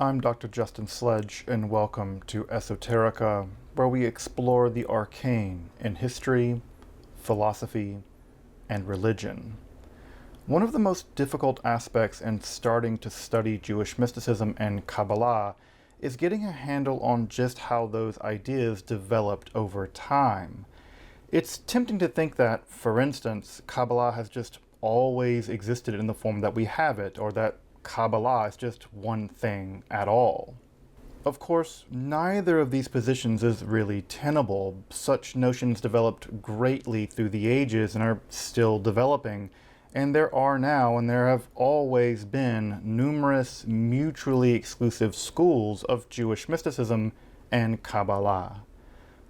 I'm Dr. Justin Sledge, and welcome to Esoterica, where we explore the arcane in history, philosophy, and religion. One of the most difficult aspects in starting to study Jewish mysticism and Kabbalah is getting a handle on just how those ideas developed over time. It's tempting to think that, for instance, Kabbalah has just always existed in the form that we have it, or that Kabbalah is just one thing at all. Of course, neither of these positions is really tenable. Such notions developed greatly through the ages and are still developing, and there are now and there have always been numerous mutually exclusive schools of Jewish mysticism and Kabbalah.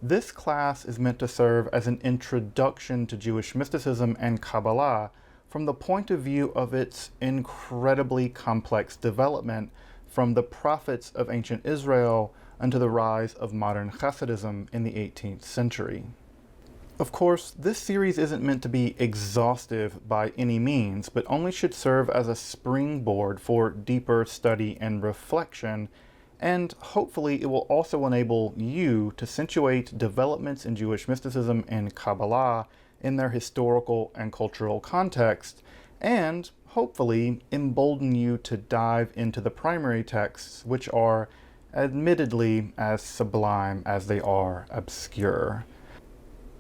This class is meant to serve as an introduction to Jewish mysticism and Kabbalah from the point of view of its incredibly complex development from the prophets of ancient Israel unto the rise of modern Hasidism in the 18th century. Of course, this series isn't meant to be exhaustive by any means, but only should serve as a springboard for deeper study and reflection, and hopefully it will also enable you to situate developments in Jewish mysticism and Kabbalah in their historical and cultural context, and hopefully embolden you to dive into the primary texts, which are admittedly as sublime as they are obscure.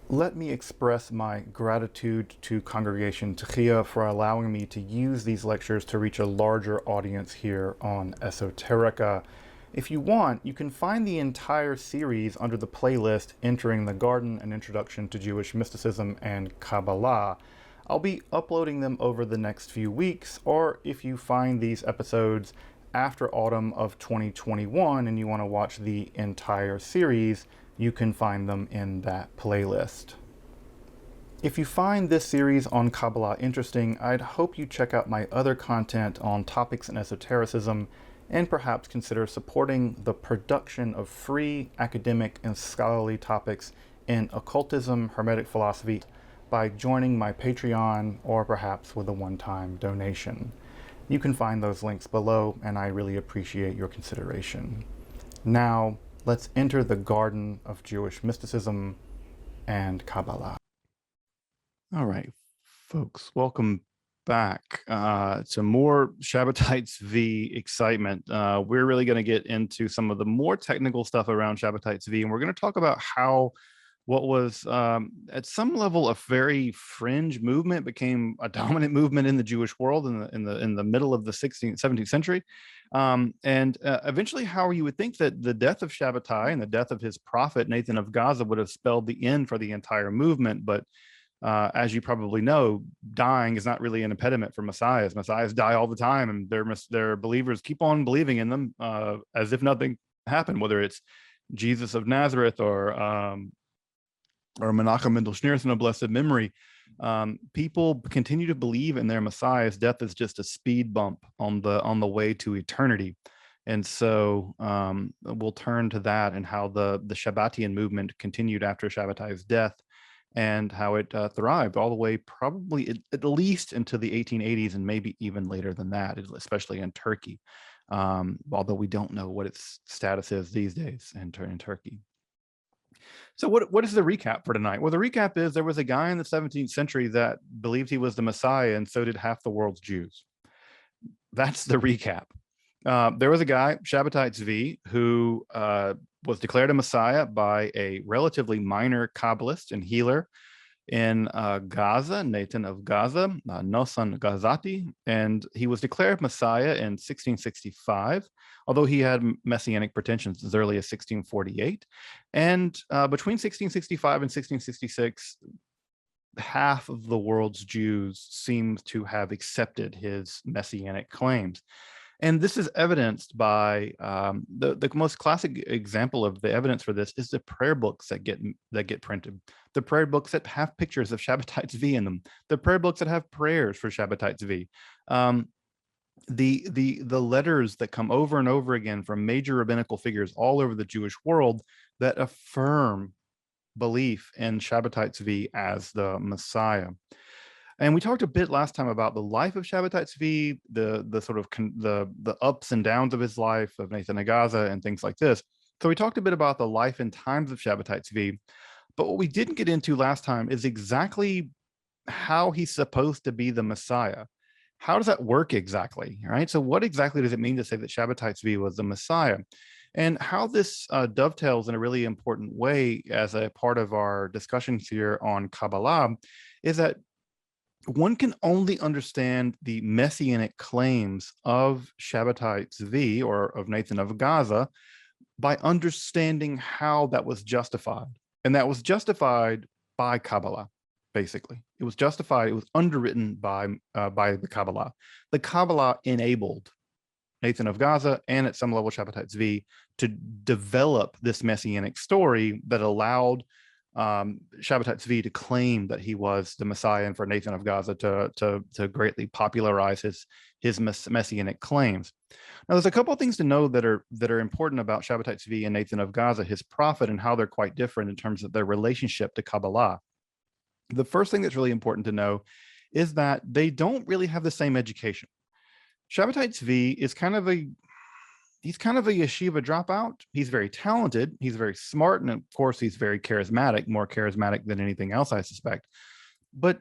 Let me express my gratitude to Congregation Techia for allowing me to use these lectures to reach a larger audience here on Esoterica. If you want, you can find the entire series under the playlist Entering the Garden, an Introduction to Jewish Mysticism and Kabbalah. I'll be uploading them over the next few weeks, or if you find these episodes after autumn of 2021 and you want to watch the entire series, you can find them in that playlist. If you find this series on Kabbalah interesting, I'd hope you check out my other content on topics in esotericism, and perhaps consider supporting the production of free academic and scholarly topics in occultism, hermetic philosophy by joining my Patreon or perhaps with a one-time donation. You can find those links below, and I really appreciate your consideration. Now, let's enter the garden of Jewish mysticism and Kabbalah. All right, folks, welcome back to more Shabbatites v excitement. We're really going to get into some of the more technical stuff around Shabbatites v, and we're going to talk about how what was at some level a very fringe movement became a dominant movement in the Jewish world in the middle of the 16th, 17th century, and eventually how you would think that the death of Shabbatai and the death of his prophet Nathan of Gaza would have spelled the end for the entire movement, but as you probably know, dying is not really an impediment for messiahs. Messiahs die all the time, and their believers keep on believing in them as if nothing happened, whether it's Jesus of Nazareth or Menachem Mendel Schneerson of blessed memory. People continue to believe in their messiahs. Death is just a speed bump on the way to eternity. And so we'll turn to that and how the Shabbatian movement continued after Shabbatai's death, and how it thrived all the way probably at least into the 1880s, and maybe even later than that, especially in Turkey, although we don't know what its status is these days in Turkey. So what is the recap for tonight? Well, the recap is there was a guy in the 17th century that believed he was the Messiah, and so did half the world's Jews. That's the recap. There was a guy, Shabbatai Tzvi, who was declared a Messiah by a relatively minor Kabbalist and healer in Gaza, Nathan of Gaza, Nosan Gazati, and he was declared Messiah in 1665, although he had messianic pretensions as early as 1648. And between 1665 and 1666, half of the world's Jews seemed to have accepted his messianic claims. And this is evidenced by the most classic example of the evidence for this is the prayer books that get printed, the prayer books that have pictures of Shabbatai Tzvi in them, the prayer books that have prayers for Shabbatai Tzvi, the letters that come over and over again from major rabbinical figures all over the Jewish world that affirm belief in Shabbatai Tzvi as the Messiah. And we talked a bit last time about the life of Shabbatai Tzvi, the sort of the ups and downs of his life, of Nathan of Gaza and things like this. So we talked a bit about the life and times of Shabbatai Tzvi, but what we didn't get into last time is exactly how he's supposed to be the Messiah. How does that work exactly, right? So what exactly does it mean to say that Shabbatai Tzvi was the Messiah? And how this dovetails in a really important way as a part of our discussions here on Kabbalah is that one can only understand the messianic claims of Shabbatai Tzvi, or of Nathan of Gaza, by understanding how that was justified. And that was justified by Kabbalah, basically. It was justified, it was underwritten by the Kabbalah. The Kabbalah enabled Nathan of Gaza and at some level Shabbatai Tzvi to develop this messianic story that allowed Shabbatai Tzvi to claim that he was the Messiah, and for Nathan of Gaza to greatly popularize his messianic claims. Now, there's a couple of things to know that are important about Shabbatai Tzvi and Nathan of Gaza, his prophet, and how they're quite different in terms of their relationship to Kabbalah. The first thing that's really important to know is that they don't really have the same education. Shabbatai Tzvi is kind of a yeshiva dropout. He's very talented. He's very smart. And of course, he's very charismatic, more charismatic than anything else, I suspect. But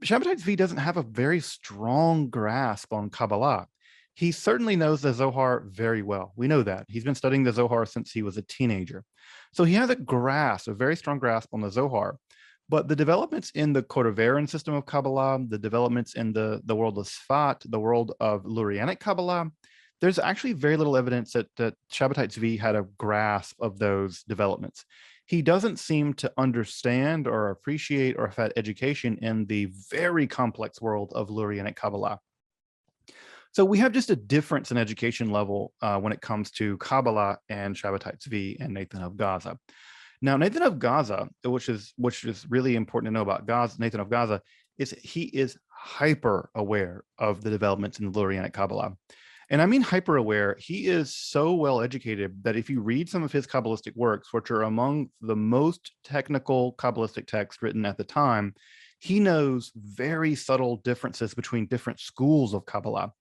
Shabbatai Tzvi doesn't have a very strong grasp on Kabbalah. He certainly knows the Zohar very well. We know that. He's been studying the Zohar since he was a teenager. So he has a very strong grasp on the Zohar. But the developments in the Kodoveran system of Kabbalah, the developments in the world of Sfat, the world of Lurianic Kabbalah, there's actually very little evidence that Shabbatai Tzvi had a grasp of those developments. He doesn't seem to understand or appreciate or have had education in the very complex world of Lurianic Kabbalah. So we have just a difference in education level when it comes to Kabbalah and Shabbatai Tzvi and Nathan of Gaza. Now, Nathan of Gaza, which is really important to know about Nathan of Gaza, is he is hyper aware of the developments in the Lurianic Kabbalah. And I mean hyper aware. He is so well educated that if you read some of his Kabbalistic works, which are among the most technical Kabbalistic texts written at the time, he knows very subtle differences between different schools of Kabbalah.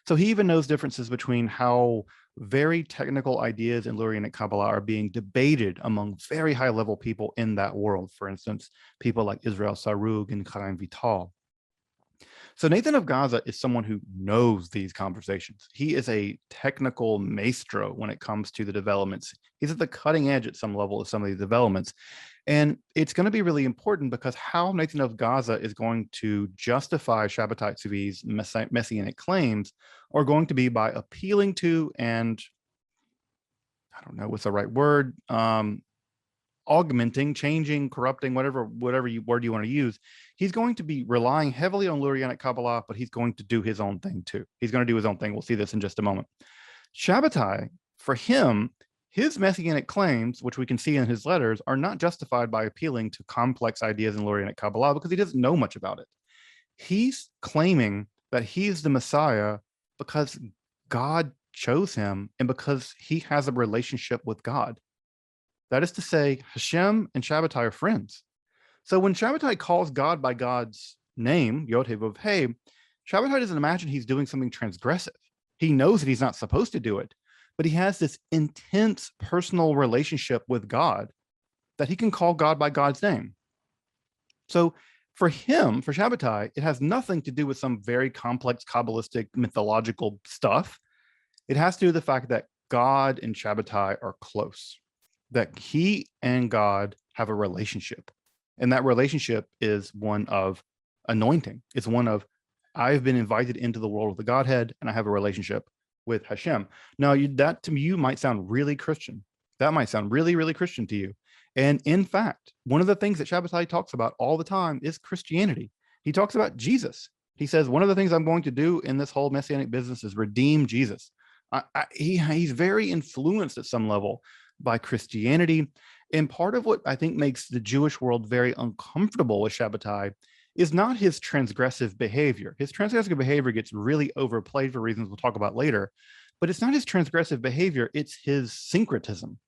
So he even knows differences between how very technical ideas in Lurianic Kabbalah are being debated among very high level people in that world. For instance, people like Israel Sarug and Chaim Vital. So Nathan of Gaza is someone who knows these conversations. He is a technical maestro when it comes to the developments. He's at the cutting edge at some level of some of these developments. And it's going to be really important because how Nathan of Gaza is going to justify Shabbatai Tzvi's messianic claims are going to be by appealing to, and I don't know what's the right word, augmenting, changing, corrupting, whatever word you want to use. He's going to be relying heavily on Lurianic Kabbalah, but he's going to do his own thing too. He's going to do his own thing. We'll see this in just a moment. Shabbatai, for him, his messianic claims, which we can see in his letters, are not justified by appealing to complex ideas in Lurianic Kabbalah because he doesn't know much about it. He's claiming that he's the Messiah because God chose him and because he has a relationship with God. That is to say, Hashem and Shabbatai are friends. So when Shabbatai calls God by God's name, Yod He Vav He, Shabbatai doesn't imagine he's doing something transgressive. He knows that he's not supposed to do it, but he has this intense personal relationship with God that he can call God by God's name. So for him, for Shabbatai, it has nothing to do with some very complex Kabbalistic mythological stuff. It has to do with the fact that God and Shabbatai are close, that he and God have a relationship. And that relationship is one of anointing. It's one of, I've been invited into the world of the Godhead and I have a relationship with Hashem. Now, that to you might sound really Christian. That might sound really, really Christian to you. And in fact, one of the things that Shabbatai talks about all the time is Christianity. He talks about Jesus. He says, one of the things I'm going to do in this whole messianic business is redeem Jesus. He's very influenced at some level by Christianity. And part of what I think makes the Jewish world very uncomfortable with Shabbatai is not his transgressive behavior. His transgressive behavior gets really overplayed for reasons we'll talk about later, but it's not his transgressive behavior, it's his syncretism,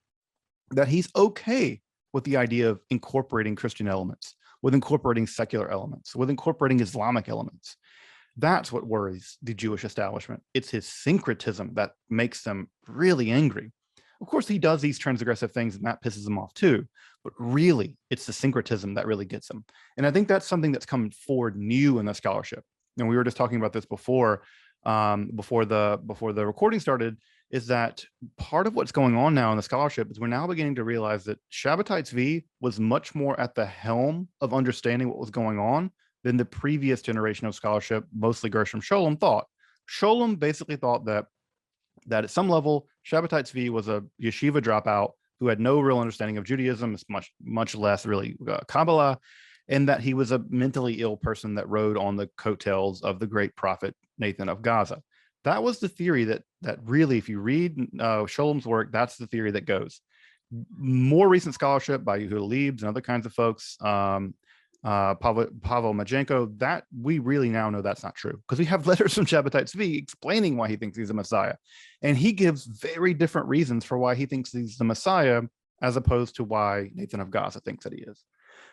that he's okay with the idea of incorporating Christian elements, with incorporating secular elements, with incorporating Islamic elements. That's what worries the Jewish establishment. It's his syncretism that makes them really angry. Of course, he does these transgressive things and that pisses them off too. But really, it's the syncretism that really gets them. And I think that's something that's come forward new in the scholarship. And we were just talking about this before the recording started, is that part of what's going on now in the scholarship is we're now beginning to realize that Shabbatai Tzvi was much more at the helm of understanding what was going on than the previous generation of scholarship, mostly Gershom Scholem, thought. Scholem basically thought that at some level, Shabbatai Tzvi was a yeshiva dropout who had no real understanding of Judaism, much less really Kabbalah, and that he was a mentally ill person that rode on the coattails of the great prophet Nathan of Gaza. That was the theory that really, if you read Scholem's work, that's the theory that goes. More recent scholarship by Yehuda Leibs and other kinds of folks, Pavel Majenko, that we really now know that's not true, because we have letters from Shabbatai Tzvi explaining why he thinks he's a Messiah. And he gives very different reasons for why he thinks he's the Messiah, as opposed to why Nathan of Gaza thinks that he is.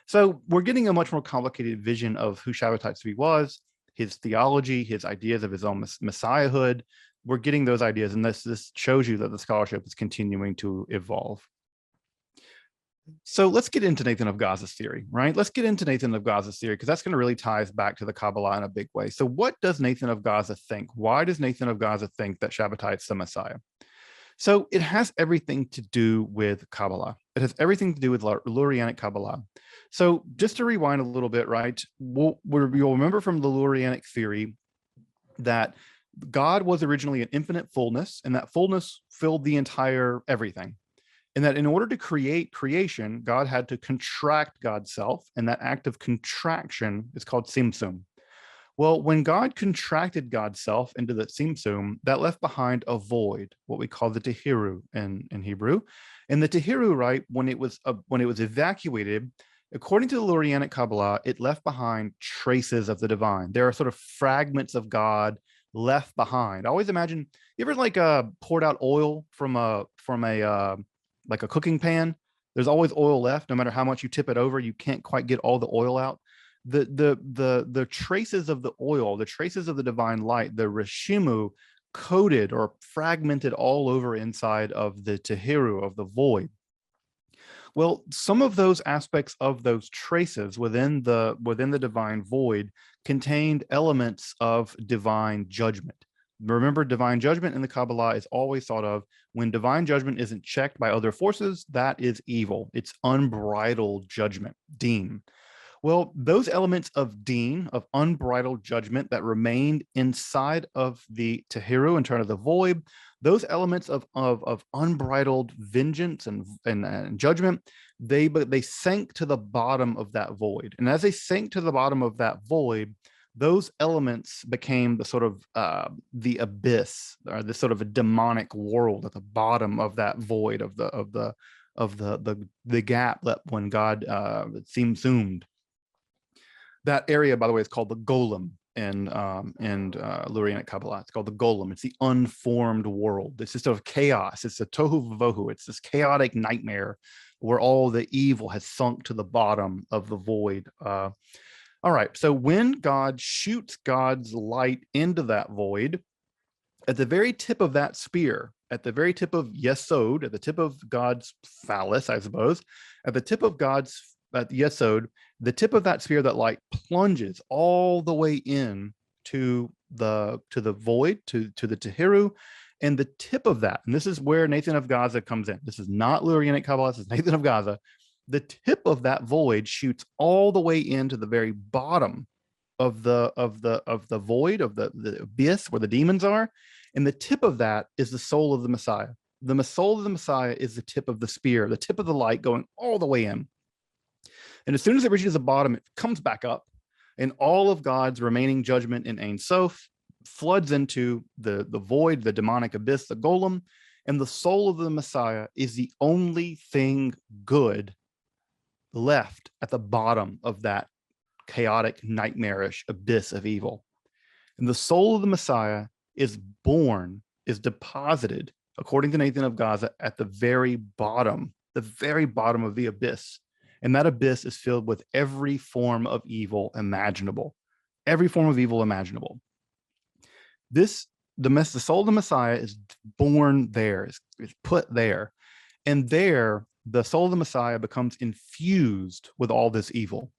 So we're getting a much more complicated vision of who Shabbatai Tzvi was, his theology, his ideas of his own messiahhood. We're getting those ideas, and this shows you that the scholarship is continuing to evolve. So let's get into Nathan of Gaza's theory, right? Let's get into Nathan of Gaza's theory, because that's going to really tie us back to the Kabbalah in a big way. So what does Nathan of Gaza think? Why does Nathan of Gaza think that Shabbatai is the Messiah? So it has everything to do with Kabbalah. It has everything to do with Lurianic Kabbalah. So just to rewind a little bit, right? You'll remember from the Lurianic theory that God was originally an infinite fullness, and that fullness filled the entire everything. And that in order to create creation, God had to contract God's self, and that act of contraction is called Tzimtzum. Well, when God contracted God's self into the Tzimtzum, that left behind a void, what we call the Tehiru in Hebrew. And the Tehiru, right, when it was evacuated, according to the Lurianic Kabbalah, it left behind traces of the divine. There are sort of fragments of God left behind. I always imagine, you ever poured out oil from a cooking pan? There's always oil left, no matter how much you tip it over. You can't quite get all the oil out. The traces of the oil, the traces of the divine light, the reshimu, coated or fragmented all over inside of the Tehiru, of the void. Well, some of those aspects of those traces within the divine void contained elements of divine judgment. Remember, divine judgment in the Kabbalah is always thought of when divine judgment isn't checked by other forces. That is evil. It's unbridled judgment, deen. Well, those elements of deen, of unbridled judgment that remained inside of the Tehiru in terms of the void, those elements of unbridled vengeance and judgment, they sank to the bottom of that void. And as they sank to the bottom of that void, those elements became the sort of the abyss, or this sort of a demonic world at the bottom of that void of the gap that when God zoomed. That area, by the way, is called the golem in Lurianic Kabbalah. It's called the golem. It's the unformed world. It's just sort of chaos. It's a tohu vavohu. It's this chaotic nightmare where all the evil has sunk to the bottom of the void. All right. So when God shoots God's light into that void, at the very tip of that spear, at the very tip of Yesod, at the tip of God's phallus, I suppose, at the tip of God's Yesod, the tip of that spear, that light plunges all the way in to the void, to the Tehiru, and the tip of that, and this is where Nathan of Gaza comes in. This is not Lurianic Kabbalah. This is Nathan of Gaza. The tip of that void shoots all the way into the very bottom of the void, of the abyss where the demons are, and the tip of that is the soul of the Messiah. The soul of the Messiah is the tip of the spear, the tip of the light going all the way in. And as soon as it reaches the bottom, it comes back up, and all of God's remaining judgment in Ein Sof floods into the void, the demonic abyss, the golem, and the soul of the Messiah is the only thing good left at the bottom of that chaotic, nightmarish abyss of evil. And the soul of the Messiah is deposited, according to Nathan of Gaza, at the very bottom of the abyss. And that abyss is filled with every form of evil imaginable. Every form of evil imaginable. The soul of the Messiah is born there, is put there. And there, the soul of the Messiah becomes infused with all this evil.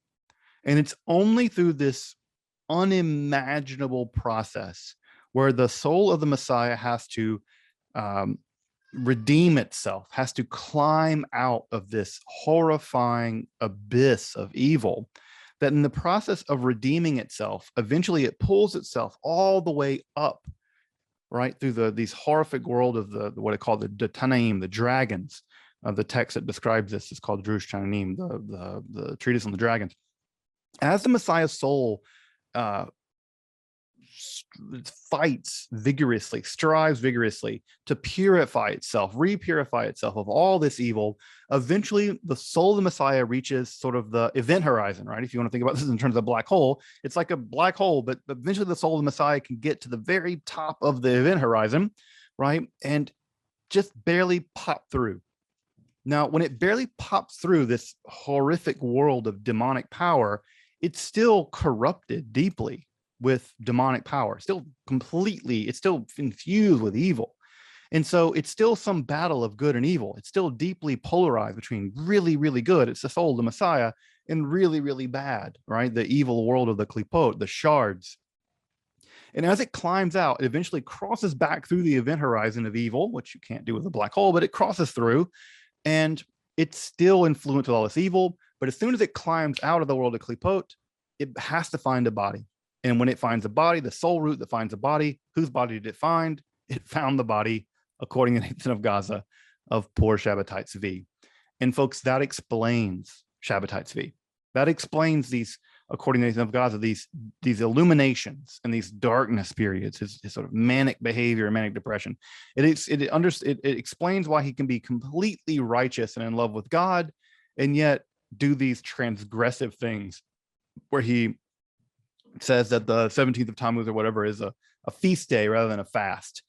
And it's only through this unimaginable process where the soul of the Messiah has to redeem itself, has to climb out of this horrifying abyss of evil, that in the process of redeeming itself, eventually it pulls itself all the way up, right, through these horrific world of what I call the Tanaim, the dragons. The text that describes this is called Jewish Tanaim, the treatise on the dragons. As the Messiah's soul fights vigorously, strives vigorously to purify itself, repurify itself of all this evil, eventually the soul of the Messiah reaches sort of the event horizon, right? If you want to think about this in terms of a black hole, it's like a black hole, but eventually the soul of the Messiah can get to the very top of the event horizon, right? And just barely pop through. Now, when it barely pops through this horrific world of demonic power, it's still corrupted deeply with demonic power, it's still infused with evil. And so it's still some battle of good and evil. It's still deeply polarized between really, really good, it's the soul of the Messiah, and really, really bad, right? The evil world of the klipot, the shards. And as it climbs out, it eventually crosses back through the event horizon of evil, which you can't do with a black hole, but it crosses through, and it's still influenced with all this evil. But as soon as it climbs out of the world of klipot, it has to find a body. And when it finds a body, the soul root that finds a body, whose body did it find? It found the body, according to Nathan of Gaza, of poor Shabbatai Tzvi. And folks, that explains Shabbatai Tzvi. That explains these, according to Nathan of Gaza, these illuminations and these darkness periods, his sort of manic behavior and manic depression. It explains why he can be completely righteous and in love with God, and yet do these transgressive things where he says that the 17th of Tammuz or whatever is a feast day rather than a fast.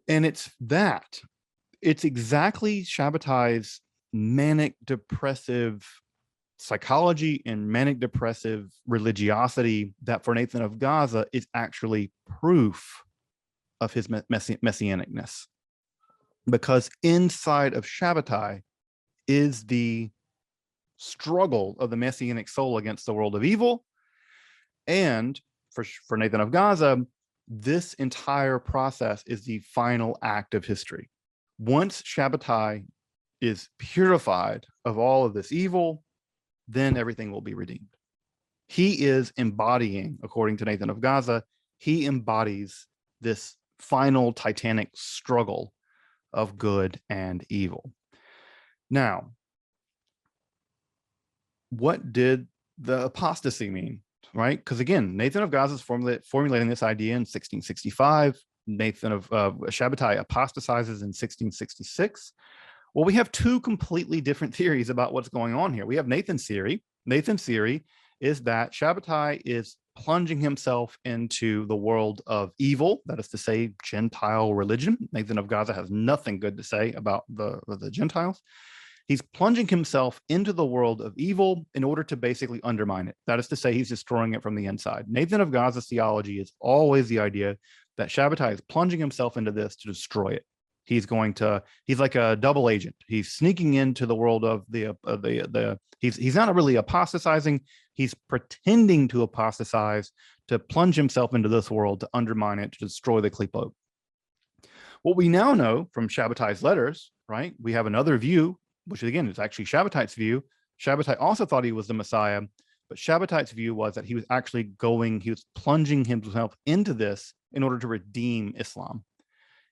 And it's exactly Shabbatai's manic depressive psychology and manic depressive religiosity that for Nathan of Gaza is actually proof of his messianicness. Because inside of Shabbatai is the struggle of the messianic soul against the world of evil. And for Nathan of Gaza, this entire process is the final act of history. Once Shabbatai is purified of all of this evil, then everything will be redeemed. He is embodying, according to Nathan of Gaza, he embodies this final titanic struggle of good and evil. Now, what did the apostasy mean? Right? Because again, Nathan of Gaza is formulating this idea in 1665. Nathan of Shabbatai apostatizes in 1666. Well, we have two completely different theories about what's going on here. We have Nathan's theory. Nathan's theory is that Shabbatai is plunging himself into the world of evil, that is to say, Gentile religion. Nathan of Gaza has nothing good to say about the Gentiles. He's plunging himself into the world of evil in order to basically undermine it. That is to say, he's destroying it from the inside. Nathan of Gaza's theology is always the idea that Shabbatai is plunging himself into this to destroy it. He's like a double agent. He's sneaking into the world of he's not really apostatizing. He's pretending to apostatize, to plunge himself into this world, to undermine it, to destroy the klipot. What we now know from Shabbatai's letters, right? We have another view, which again is actually Shabbatai's view. Shabbatai also thought he was the Messiah, but Shabbatai's view was that he was plunging himself into this in order to redeem Islam.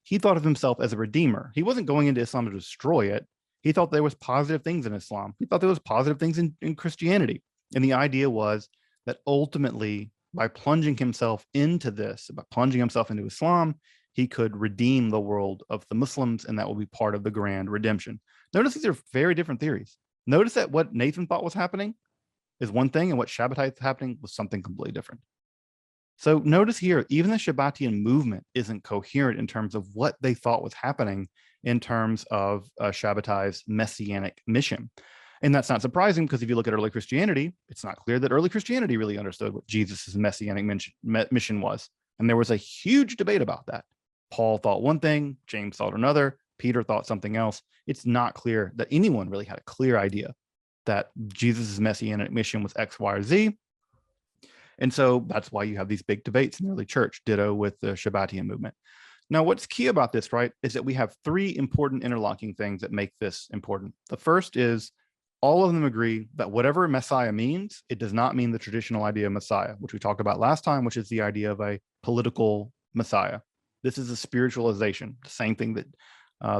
He thought of himself as a redeemer. He wasn't going into Islam to destroy it. He thought there was positive things in Islam. He thought there was positive things in Christianity. And the idea was that ultimately, by plunging himself into this, by plunging himself into Islam, he could redeem the world of the Muslims, and that will be part of the grand redemption. Notice these are very different theories. Notice that what Nathan thought was happening is one thing, and what Shabbatai is happening was something completely different. So notice here, even the Shabbatian movement isn't coherent in terms of what they thought was happening in terms of Shabbatai's messianic mission. And that's not surprising, because if you look at early Christianity, it's not clear that early Christianity really understood what Jesus' messianic mission was. And there was a huge debate about that. Paul thought one thing, James thought another, Peter thought something else. It's not clear that anyone really had a clear idea that Jesus' messianic mission was X, Y, or Z. And so that's why you have these big debates in the early church, ditto with the Shabbatian movement. Now, what's key about this, right, is that we have three important interlocking things that make this important. The first is all of them agree that whatever Messiah means, it does not mean the traditional idea of Messiah, which we talked about last time, which is the idea of a political Messiah. This is a spiritualization, the same thing that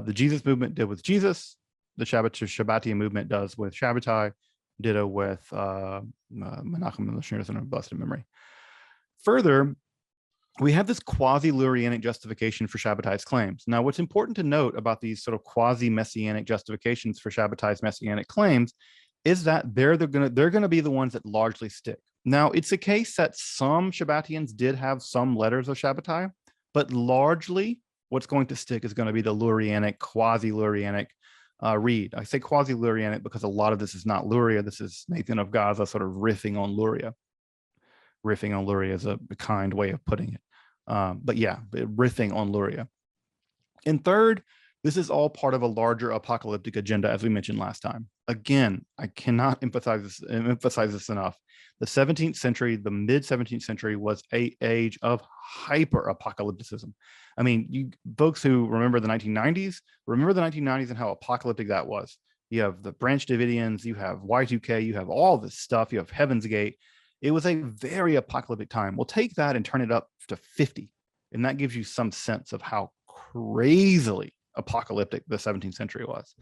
the Jesus movement did with Jesus, the Shabbatian movement does with Shabbatai, ditto with Menachem Lashiris in blessed memory. Further, we have this quasi-Lurianic justification for Shabbatai's claims. Now, what's important to note about these sort of quasi-messianic justifications for Shabbatai's messianic claims is that they're going to be the ones that largely stick. Now, it's a case that some Shabbatians did have some letters of Shabbatai, but largely what's going to stick is going to be the Lurianic, quasi-Lurianic read. I say quasi-Lurianic because a lot of this is not Luria. This is Nathan of Gaza sort of riffing on Luria. Riffing on Luria is a kind way of putting it. But yeah, riffing on Luria. And third, this is all part of a larger apocalyptic agenda, as we mentioned last time. Again, I cannot emphasize this enough. The 17th century, the mid-17th century, was an age of hyper-apocalypticism. I mean, you folks who remember the 1990s, remember the 1990s and how apocalyptic that was. You have the Branch Davidians, you have Y2K, you have all this stuff, you have Heaven's Gate. It was a very apocalyptic time. We'll take that and turn it up to 50. And that gives you some sense of how crazily apocalyptic the 17th century was.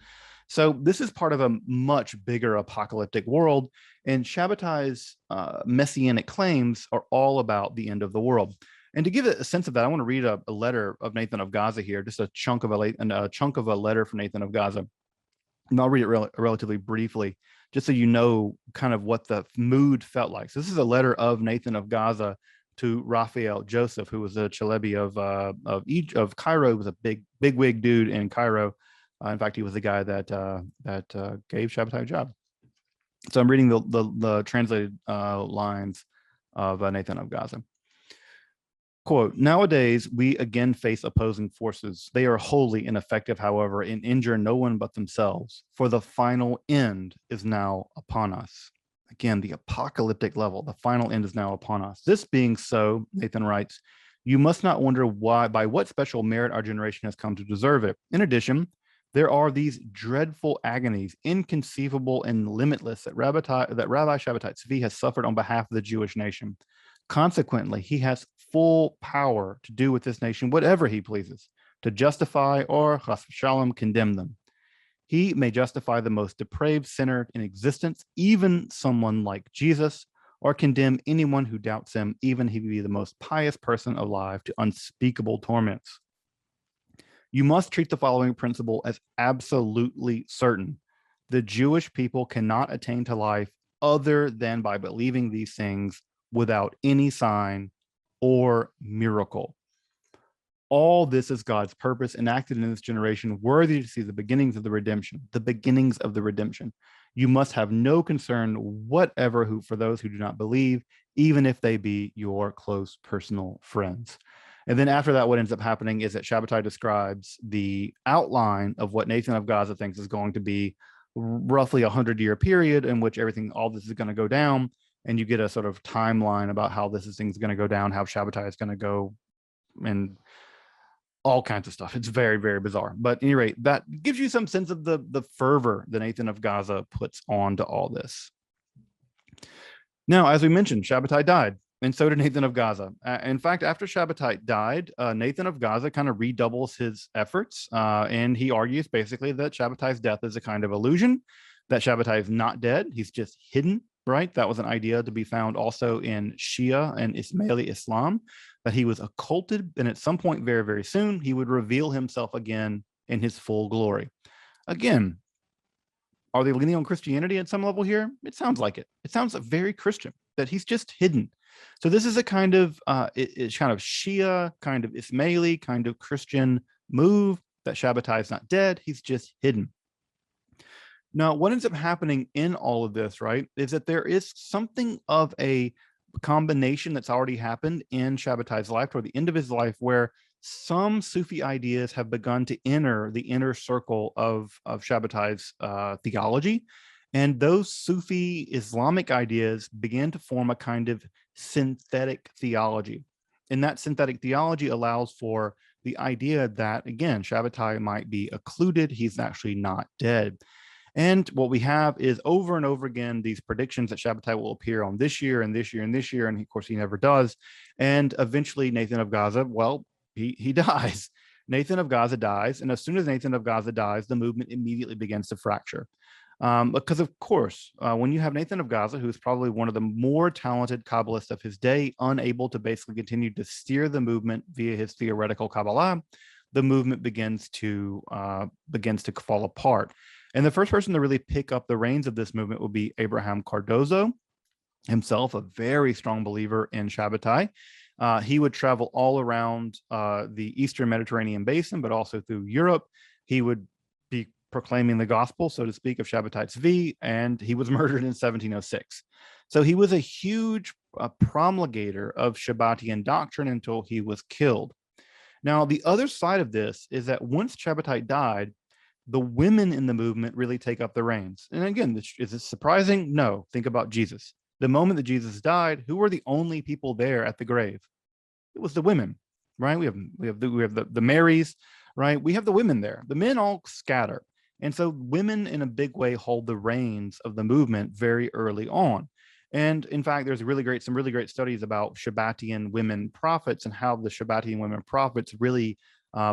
So this is part of a much bigger apocalyptic world. And Shabbatai's messianic claims are all about the end of the world. And to give a sense of that, I want to read a letter of Nathan of Gaza here, just a chunk of a letter from Nathan of Gaza. And I'll read it relatively briefly, just so you know kind of what the mood felt like. So this is a letter of Nathan of Gaza to Raphael Joseph, who was a Chalebi of Cairo. He was a big wig dude in Cairo. In fact, he was the guy that gave Shabbatai a job. So I'm reading the translated lines of Nathan of Gaza. Quote, nowadays, we again face opposing forces. They are wholly ineffective, however, and injure no one but themselves, for the final end is now upon us. Again, the apocalyptic level, the final end is now upon us. This being so, Nathan writes, you must not wonder why, by what special merit our generation has come to deserve it. In addition, there are these dreadful agonies, inconceivable and limitless, that Rabbi Shabbatai Tzvi has suffered on behalf of the Jewish nation. Consequently, he has full power to do with this nation whatever he pleases, to justify or, chas v'shalom, condemn them. He may justify the most depraved sinner in existence, even someone like Jesus, or condemn anyone who doubts him, even he be the most pious person alive, to unspeakable torments. You must treat the following principle as absolutely certain. The Jewish people cannot attain to life other than by believing these things without any sign or miracle. All this is God's purpose enacted in this generation, worthy to see the beginnings of the redemption, You must have no concern whatever for those who do not believe, even if they be your close personal friends. And then after that, what ends up happening is that Shabbatai describes the outline of what Nathan of Gaza thinks is going to be roughly a 100-year period in which all this is going to go down. And you get a sort of timeline about how thing's going to go down, how Shabbatai is going to go, and all kinds of stuff. It's very, very bizarre. But at any rate, that gives you some sense of the fervor that Nathan of Gaza puts onto all this. Now, as we mentioned, Shabbatai died, and so did Nathan of Gaza. In fact, after Shabbatai died, Nathan of Gaza kind of redoubles his efforts, and he argues basically that Shabbatai's death is a kind of illusion, that Shabbatai is not dead, he's just hidden. Right? That was an idea to be found also in Shia and Ismaili Islam, that he was occulted, and at some point very, very soon, he would reveal himself again in his full glory. Again, are they leaning on Christianity at some level here? It sounds like it. It sounds very Christian, that he's just hidden. So this is a kind of, it's kind of Shia, kind of Ismaili, kind of Christian move, that Shabbatai is not dead, he's just hidden. Now, what ends up happening in all of this, right, is that there is something of a combination that's already happened in Shabbatai's life, toward the end of his life, where some Sufi ideas have begun to enter the inner circle of Shabbatai's theology. And those Sufi Islamic ideas began to form a kind of synthetic theology. And that synthetic theology allows for the idea that, again, Shabbatai might be occluded, he's actually not dead. And what we have is over and over again these predictions that Shabbatai will appear on this year and this year and this year, and of course he never does. And eventually Nathan of Gaza, well, he dies. Nathan of Gaza dies, and as soon as Nathan of Gaza dies, the movement immediately begins to fracture. Because of course, when you have Nathan of Gaza, who's probably one of the more talented Kabbalists of his day, unable to basically continue to steer the movement via his theoretical Kabbalah, the movement begins to fall apart. And the first person to really pick up the reins of this movement would be Abraham Cardozo, himself a very strong believer in Shabbatai. He would travel all around the Eastern Mediterranean basin, but also through Europe. He would be proclaiming the gospel, so to speak, of Shabbatai Tzvi, and he was murdered in 1706. So he was a huge promulgator of Shabbatian doctrine until he was killed. Now, the other side of this is that once Shabbatai died, the women in the movement really take up the reins. And again, is this surprising? No. Think about Jesus. The moment that Jesus died, who were the only people there at the grave? It was the women, right? We have the Marys, right? We have the women there. The men all scatter. And so women in a big way hold the reins of the movement very early on. And in fact, there's some really great studies about Shabbatian women prophets and how the Shabbatian women prophets really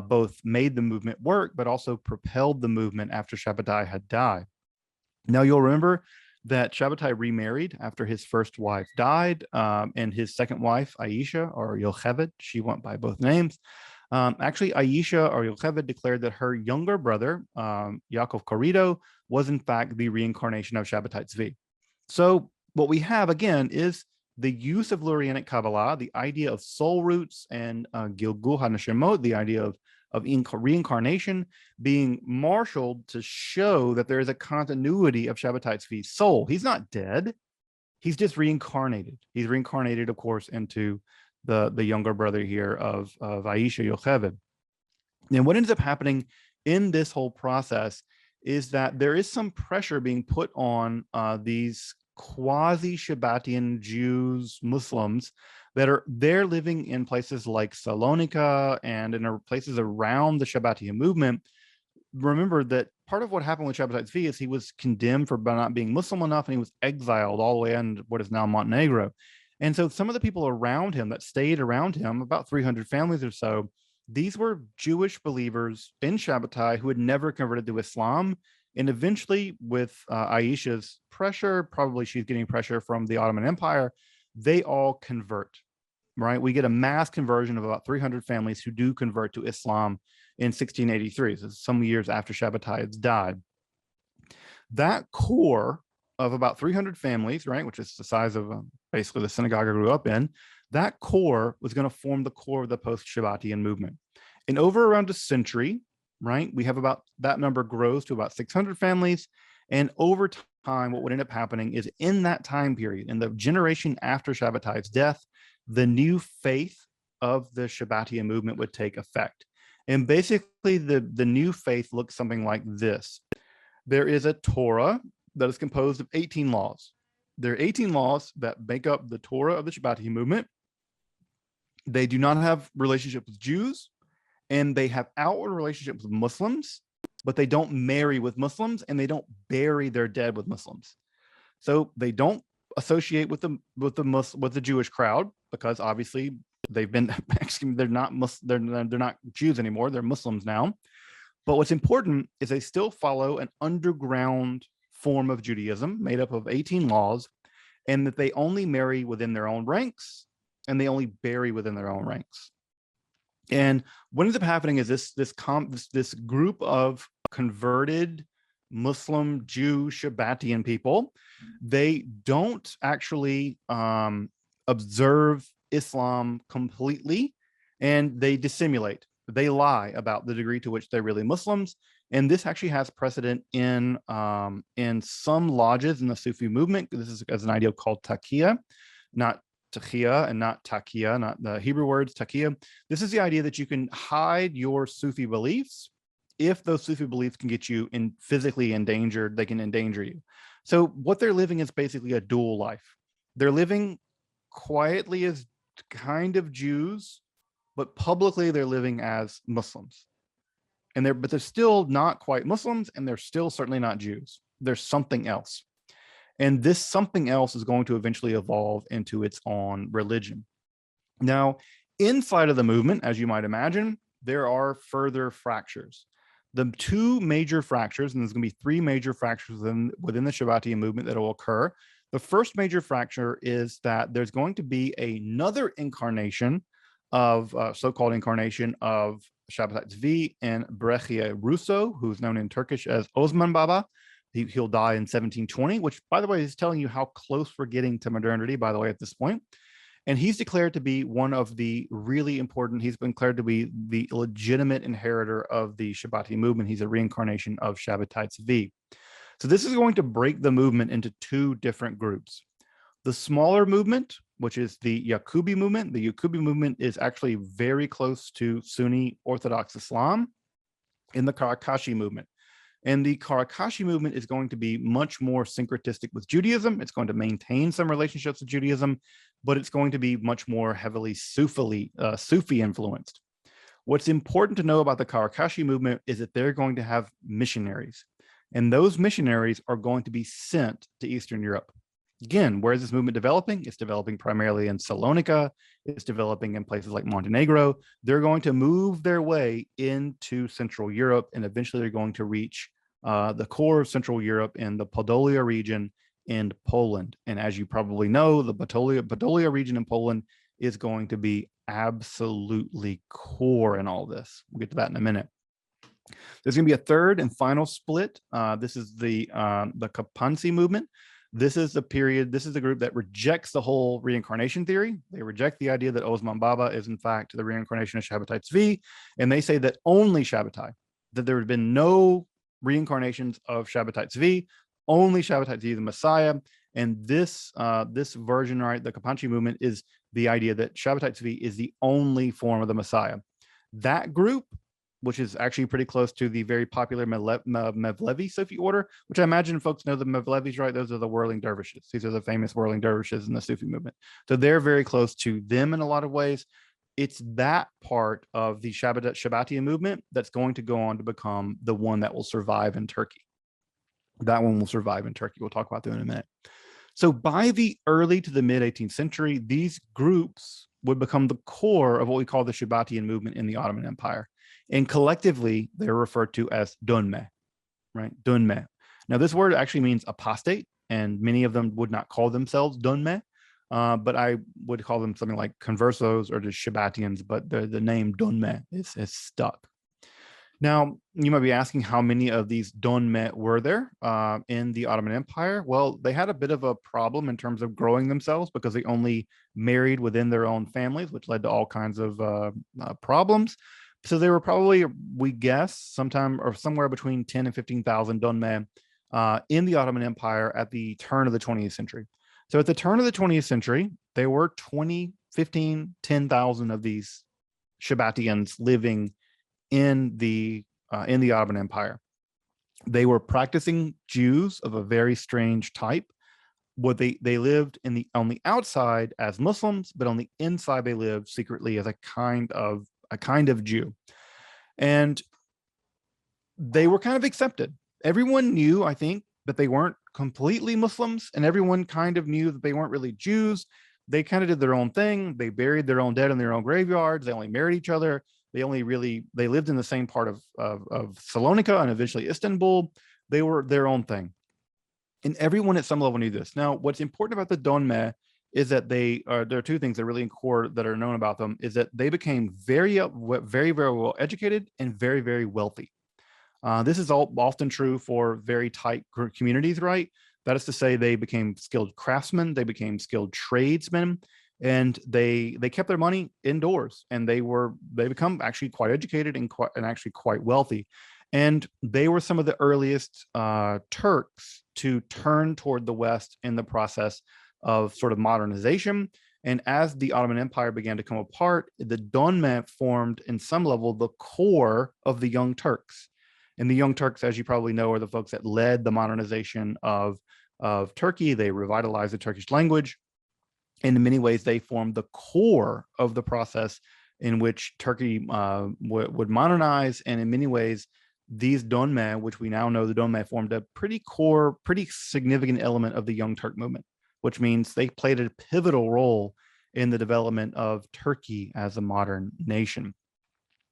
both made the movement work, but also propelled the movement after Shabbatai had died. Now, you'll remember that Shabbatai remarried after his first wife died, and his second wife, Aisha, or Yocheved, she went by both names. Actually, Aisha, or Yocheved, declared that her younger brother, Yaakov Corrido, was in fact the reincarnation of Shabbatai Tzvi. So what we have, again, is the use of Lurianic Kabbalah, the idea of soul roots, and Gilgul HaNeshemot, the idea of reincarnation, being marshaled to show that there is a continuity of Shabbatai Tzvi's soul. He's not dead. He's just reincarnated. He's reincarnated, of course, into the younger brother here of Aisha, Yocheved. And what ends up happening in this whole process is that there is some pressure being put on these quasi-Shabbatian Jews, Muslims, that are there living in places like Salonika and in places around the Shabbatian movement. Remember that part of what happened with Shabbatai Tzvi is he was condemned for not being Muslim enough, and he was exiled all the way into what is now Montenegro. And so some of the people around him that stayed around him, about 300 families or so, these were Jewish believers in Shabbatai who had never converted to Islam. And eventually, with Aisha's pressure, probably she's getting pressure from the Ottoman Empire, they all convert, right? We get a mass conversion of about 300 families who do convert to Islam in 1683, so some years after Shabbatai has died. That core of about 300 families, right, which is the size of basically the synagogue I grew up in, that core was going to form the core of the post-Shabbatian movement. And over around a century, right, we have about, that number grows to about 600 families. And over time, what would end up happening is in that time period, in the generation after Shabbatai's death, the new faith of the Shabbatian movement would take effect. And basically, the new faith looks something like this. There is a Torah that is composed of 18 laws. There are 18 laws that make up the Torah of the Shabbatian movement. They do not have relationship with Jews, and they have outward relationships with Muslims, but they don't marry with Muslims, and they don't bury their dead with Muslims. So they don't associate with the Jewish crowd, because obviously they've been they're not Jews anymore, they're Muslims now. But what's important is they still follow an underground form of Judaism made up of 18 laws, and that they only marry within their own ranks, and they only bury within their own ranks. And what ends up happening is this group of converted Muslim, Jew, Shabbatian people, they don't actually observe Islam completely, and they dissimulate. They lie about the degree to which they're really Muslims, And this actually has precedent in some lodges in the Sufi movement. This is as an idea called taqiyya, not taqiyya and not taqiyya, not the Hebrew words taqiyya. This is the idea that you can hide your Sufi beliefs if those Sufi beliefs can get you in physically endangered, they can endanger you. So what they're living is basically a dual life. They're living quietly as kind of Jews, but publicly they're living as Muslims. But they're still not quite Muslims, and they're still certainly not Jews. There's something else. And this something else is going to eventually evolve into its own religion. Now, inside of the movement, as you might imagine, there are further fractures. The two major fractures, and there's going to be three major fractures within the Shabbatian movement that will occur. The first major fracture is that there's going to be another incarnation of so-called incarnation of Shabbatai Tzvi and Brechia Russo, who's known in Turkish as Osman Baba. He'll die in 1720, which, by the way, is telling you how close we're getting to modernity, by the way, at this point. And he's declared to be one of the really important, he's been declared to be the legitimate inheritor of the Shabbati movement. He's a reincarnation of Shabbatai Tzvi. So this is going to break the movement into two different groups. The smaller movement, which is the Yaqubi movement. The Yaqubi movement is actually very close to Sunni Orthodox Islam in the Qaraqashi movement. And the Qaraqashi movement is going to be much more syncretistic with Judaism. It's going to maintain some relationships with Judaism, but it's going to be much more heavily Sufi influenced. What's important to know about the Qaraqashi movement is that they're going to have missionaries. And those missionaries are going to be sent to Eastern Europe. Again, where is this movement developing? It's developing primarily in Salonika. It's developing in places like Montenegro. They're going to move their way into Central Europe, and eventually they're going to reach the core of Central Europe in the Podolia region in Poland. And as you probably know, the Podolia region in Poland is going to be absolutely core in all this. We'll get to that in a minute. There's going to be a third and final split. This is the Capuncy movement. This is the period, this is the group that rejects the whole reincarnation theory. They reject the idea that Osman Baba is in fact the reincarnation of Shabbatai Tzvi, and they say that only Shabbatai, that there have been no reincarnations of Shabbatai Tzvi, only Shabbatai Tzvi, the Messiah. And this version, right, the Capuncy movement is the idea that Shabbatai Tzvi is the only form of the Messiah. That group, which is actually pretty close to the very popular Mevlevi Sufi order, which I imagine folks know the Mevlevis, right? Those are the whirling dervishes. These are the famous whirling dervishes in the Sufi movement. So they're very close to them in a lot of ways. It's that part of the Shabbatian movement that's going to go on to become the one that will survive in Turkey. That one will survive in Turkey. We'll talk about that in a minute. So by the early to the mid 18th century, these groups would become the core of what we call the Shabbatian movement in the Ottoman Empire. And collectively, they're referred to as Dönme, right? Dönme. Now, this word actually means apostate, and many of them would not call themselves Dönme, but I would call them something like conversos or just Shabbatians, but the name Dönme is stuck. Now, you might be asking how many of these Dönme were there in the Ottoman Empire? Well, they had a bit of a problem in terms of growing themselves because they only married within their own families, which led to all kinds of problems. So they were probably, we guess, sometime or somewhere between 10 and 15,000 Dönme in the Ottoman Empire at the turn of the 20th century. So at the turn of the 20th century, there were 10,000 of these Shabbatians living in the Ottoman Empire. They were practicing Jews of a very strange type. They lived on the outside as Muslims, but on the inside they lived secretly as a kind of Jew. And they were kind of accepted. Everyone knew, I think, that they weren't completely Muslims, and everyone kind of knew that they weren't really Jews. They kind of did their own thing. They buried their own dead in their own graveyards. They only married each other. They lived in the same part of Salonika and eventually Istanbul. They were their own thing. And everyone at some level knew this. Now, what's important about the Dönme is that there are two things that really core that are known about them, is that they became very, very, very well educated and very, very wealthy. This is often true for very tight communities, right? That is to say, they became skilled craftsmen, they became skilled tradesmen, and they kept their money indoors, and they become actually quite educated and actually quite wealthy. And they were some of the earliest Turks to turn toward the West in the process of sort of modernization. And as the Ottoman Empire began to come apart, the Donme formed, in some level, the core of the Young Turks. And the Young Turks, as you probably know, are the folks that led the modernization of Turkey. They revitalized the Turkish language. And in many ways, they formed the core of the process in which Turkey would modernize. And in many ways, these Donme, which we now know the Donme, formed a pretty significant element of the Young Turk movement, which means they played a pivotal role in the development of Turkey as a modern nation.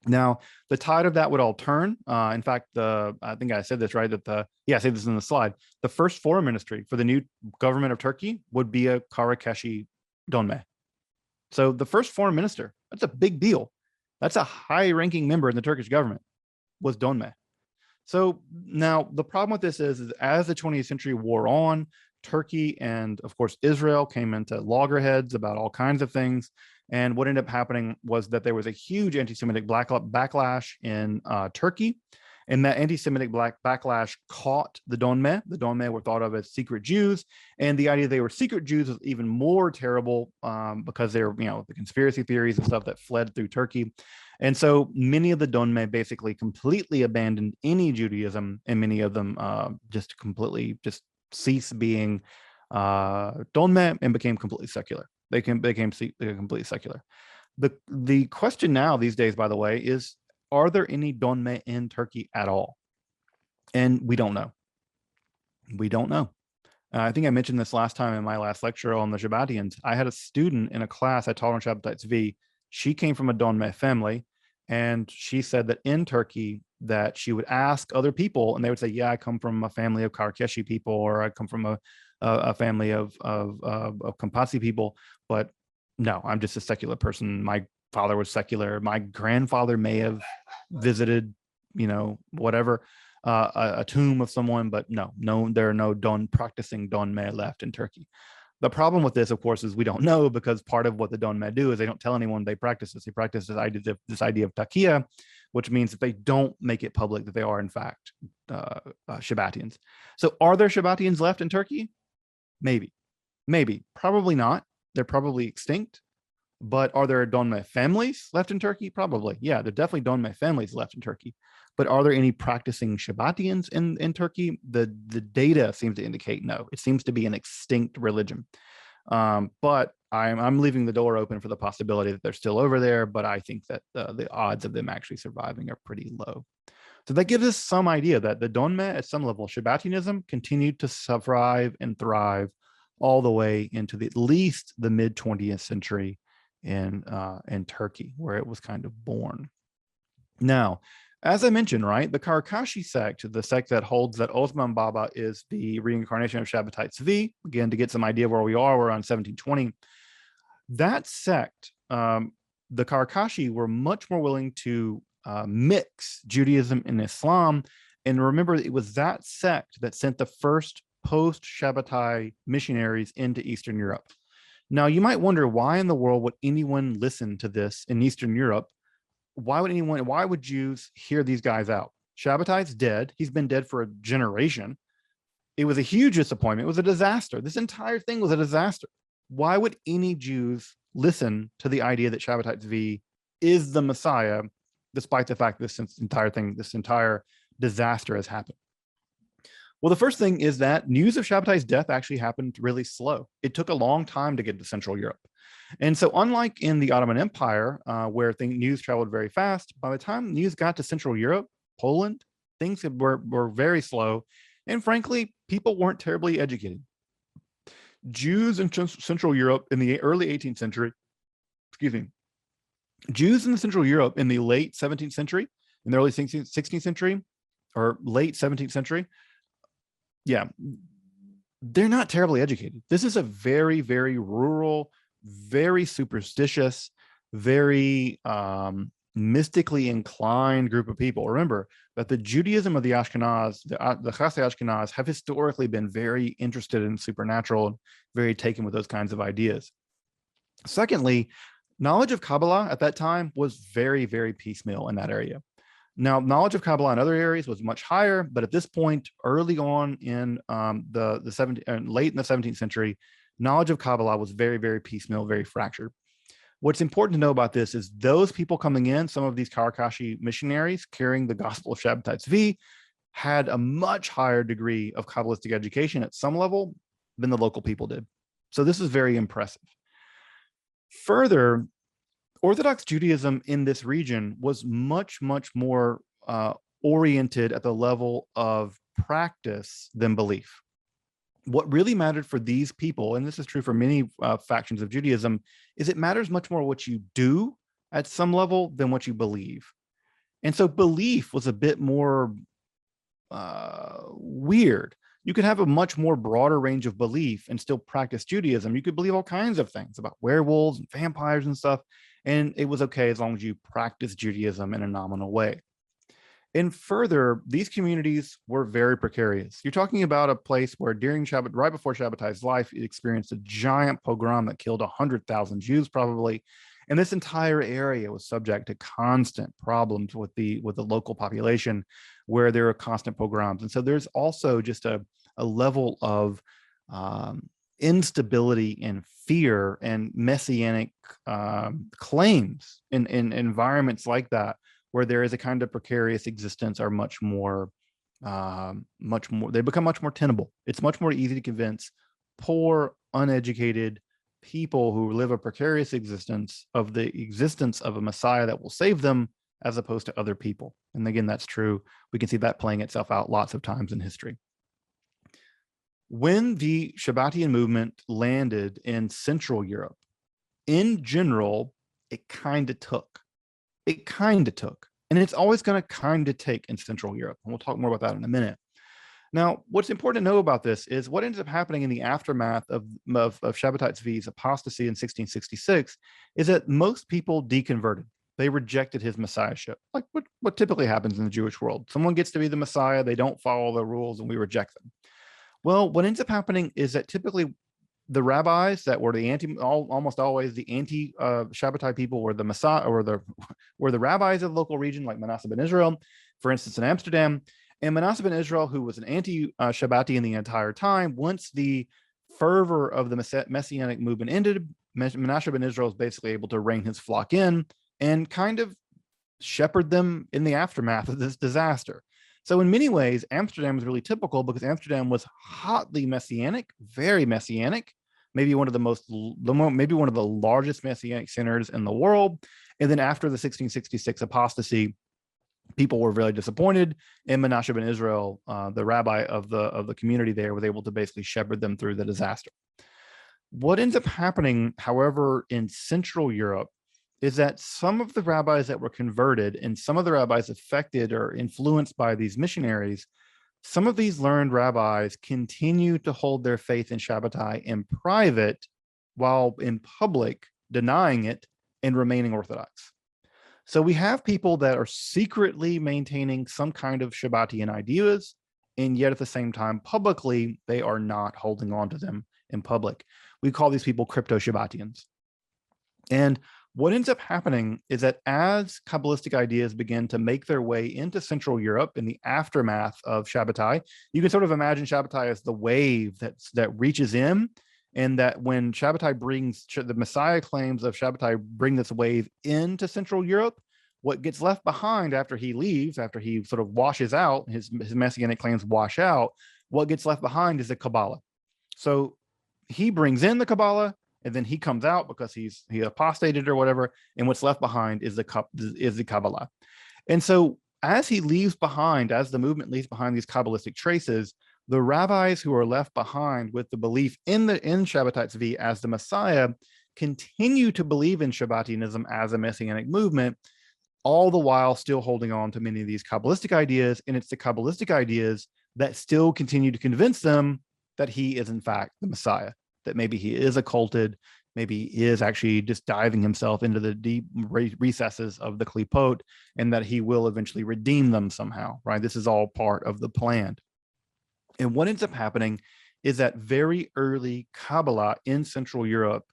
Now, the tide of that would all turn. In fact, I think I said this, right? I said this in the slide. The first foreign ministry for the new government of Turkey would be a Karakashi Donme. So the first foreign minister, that's a big deal. That's a high-ranking member in the Turkish government, was Donme. So now the problem with this is as the 20th century wore on, Turkey and, of course, Israel came into loggerheads about all kinds of things. And what ended up happening was that there was a huge anti-Semitic backlash in Turkey. And that anti-Semitic backlash caught the Donme. The Donme were thought of as secret Jews. And the idea they were secret Jews was even more terrible because they were, the conspiracy theories and stuff that fled through Turkey. And so many of the Donme basically completely abandoned any Judaism, and many of them just ceased being Donme and became completely secular. They became completely secular. The question now these days, by the way, is, are there any Donme in Turkey at all? And we don't know. We don't know. I think I mentioned this last time in my last lecture on the Shabbatians. I had a student in a class I taught on Shabbat V. She came from a Donme family, and she said that in Turkey that she would ask other people, and they would say, "Yeah, I come from a family of Karkeshi people, or I come from a family of Capuncy people, but no, I'm just a secular person. My father was secular. My grandfather may have visited, whatever, a tomb of someone, but no, there are no practicing Donme left in Turkey." The problem with this, of course, is we don't know, because part of what the Donme do is they don't tell anyone they practice this. They practice this idea of takia, which means that they don't make it public that they are, in fact, Shabbatians. So are there Shabbatians left in Turkey? Maybe. Probably not. They're probably extinct. But are there Donme families left in Turkey? Probably. Yeah, there are definitely Donme families left in Turkey. But are there any practicing Shabbatians in Turkey? The data seems to indicate no. It seems to be an extinct religion. But I'm leaving the door open for the possibility that they're still over there. But I think that the odds of them actually surviving are pretty low. So that gives us some idea that the Donme, at some level, Shabbatianism continued to survive and thrive all the way into at least the mid 20th century in Turkey, where it was kind of born. Now, as I mentioned, right, the Karakashi sect, the sect that holds that Osman Baba is the reincarnation of Shabbatai Tzvi, again, to get some idea of where we are, we're on 1720. That sect, the Karakashi were much more willing to mix Judaism and Islam. And remember, it was that sect that sent the first post-Shabbatai missionaries into Eastern Europe. Now, you might wonder, why in the world would anyone listen to this in Eastern Europe? Why would Jews hear these guys out? Shabbatai's dead. He's been dead for a generation. It was a huge disappointment. It was a disaster. This entire thing was a disaster. Why would any Jews listen to the idea that Shabbatai Tzvi is the Messiah, despite the fact this entire disaster has happened? Well, the first thing is that news of Shabbatai's death actually happened really slow. It took a long time to get to Central Europe. And so unlike in the Ottoman Empire, where news traveled very fast, by the time news got to Central Europe, Poland, things were very slow. And frankly, people weren't terribly educated. Jews in Central Europe in the early 18th century, Jews in Central Europe in the late 17th century, in the early 16th century, or late 17th century, they're not terribly educated. This is a very, very rural, very superstitious, very mystically inclined group of people. Remember that the Judaism of the Ashkenaz, the Chassidei Ashkenaz, have historically been very interested in supernatural, very taken with those kinds of ideas. Secondly, knowledge of Kabbalah at that time was very, very piecemeal in that area. Now, knowledge of Kabbalah in other areas was much higher, but at this point, early on in late in the 17th century, knowledge of Kabbalah was very, very piecemeal, very fractured. What's important to know about this is those people coming in, some of these Karakashi missionaries carrying the gospel of Shabbatai Tzvi, had a much higher degree of Kabbalistic education at some level than the local people did. So this is very impressive. Further, Orthodox Judaism in this region was much, much more oriented at the level of practice than belief. What really mattered for these people, and this is true for many factions of Judaism, is it matters much more what you do at some level than what you believe. And so belief was a bit more weird. You could have a much more broader range of belief and still practice Judaism. You could believe all kinds of things about werewolves and vampires and stuff, and it was okay as long as you practice Judaism in a nominal way. And further, these communities were very precarious. You're talking about a place where during Shabbat, right before Shabbatai's life, it experienced a giant pogrom that killed 100,000 Jews probably. And this entire area was subject to constant problems with the local population, where there are constant pogroms. And so there's also just a level of instability and fear and messianic claims in environments like that, where there is a kind of precarious existence, are much more, they become much more tenable. It's much more easy to convince poor, uneducated people who live a precarious existence of the existence of a Messiah that will save them, as opposed to other people. And again, that's true. We can see that playing itself out lots of times in history. When the Shabbatian movement landed in Central Europe, in general, it kind of took. And it's always going to kind of take in Central Europe. And we'll talk more about that in a minute. Now, what's important to know about this is what ends up happening in the aftermath of Shabbatai Tzvi's apostasy in 1666 is that most people deconverted. They rejected his messiahship, like what typically happens in the Jewish world. Someone gets to be the Messiah, they don't follow the rules, and we reject them. Well, what ends up happening is that typically the rabbis that were almost always the anti-Shabbatai people were the Messiah, or were the rabbis of the local region, like Manasseh ben Israel, for instance, in Amsterdam. And Manasseh ben Israel, who was an anti-Shabbatian the entire time, once the fervor of the Messianic movement ended, Manasseh ben Israel is basically able to rein his flock in and kind of shepherd them in the aftermath of this disaster. So in many ways, Amsterdam is really typical, because Amsterdam was hotly Messianic, very Messianic, maybe one of the largest Messianic centers in the world. And then after the 1666 apostasy, people were really disappointed, and Manasseh ben Israel, the rabbi of the community there, was able to basically shepherd them through the disaster. What ends up happening, however, in Central Europe is that some of the rabbis that were converted and some of the rabbis affected or influenced by these missionaries, some of these learned rabbis continue to hold their faith in Shabbatai in private, while in public denying it and remaining Orthodox. So we have people that are secretly maintaining some kind of Shabbatian ideas, and yet at the same time, publicly, they are not holding on to them in public. We call these people crypto-Shabbatians. And what ends up happening is that as Kabbalistic ideas begin to make their way into Central Europe in the aftermath of Shabbatai, you can sort of imagine Shabbatai as the wave that reaches in, and that when Shabbatai brings the Messiah claims of Shabbatai bring this wave into Central Europe, what gets left behind after he leaves, after he sort of washes out, his Messianic claims wash out, what gets left behind is the Kabbalah. So he brings in the Kabbalah, and then he comes out because he apostated or whatever, and what's left behind is the Kabbalah. And so as he leaves behind, as the movement leaves behind these Kabbalistic traces, the rabbis who are left behind with the belief in Shabbatai Tzvi as the Messiah continue to believe in Shabbatianism as a Messianic movement, all the while still holding on to many of these Kabbalistic ideas. And it's the Kabbalistic ideas that still continue to convince them that he is in fact the Messiah, that maybe he is occulted, maybe he is actually just diving himself into the deep recesses of the Klipot, and that he will eventually redeem them somehow, right? This is all part of the plan. And what ends up happening is that very early Kabbalah in Central Europe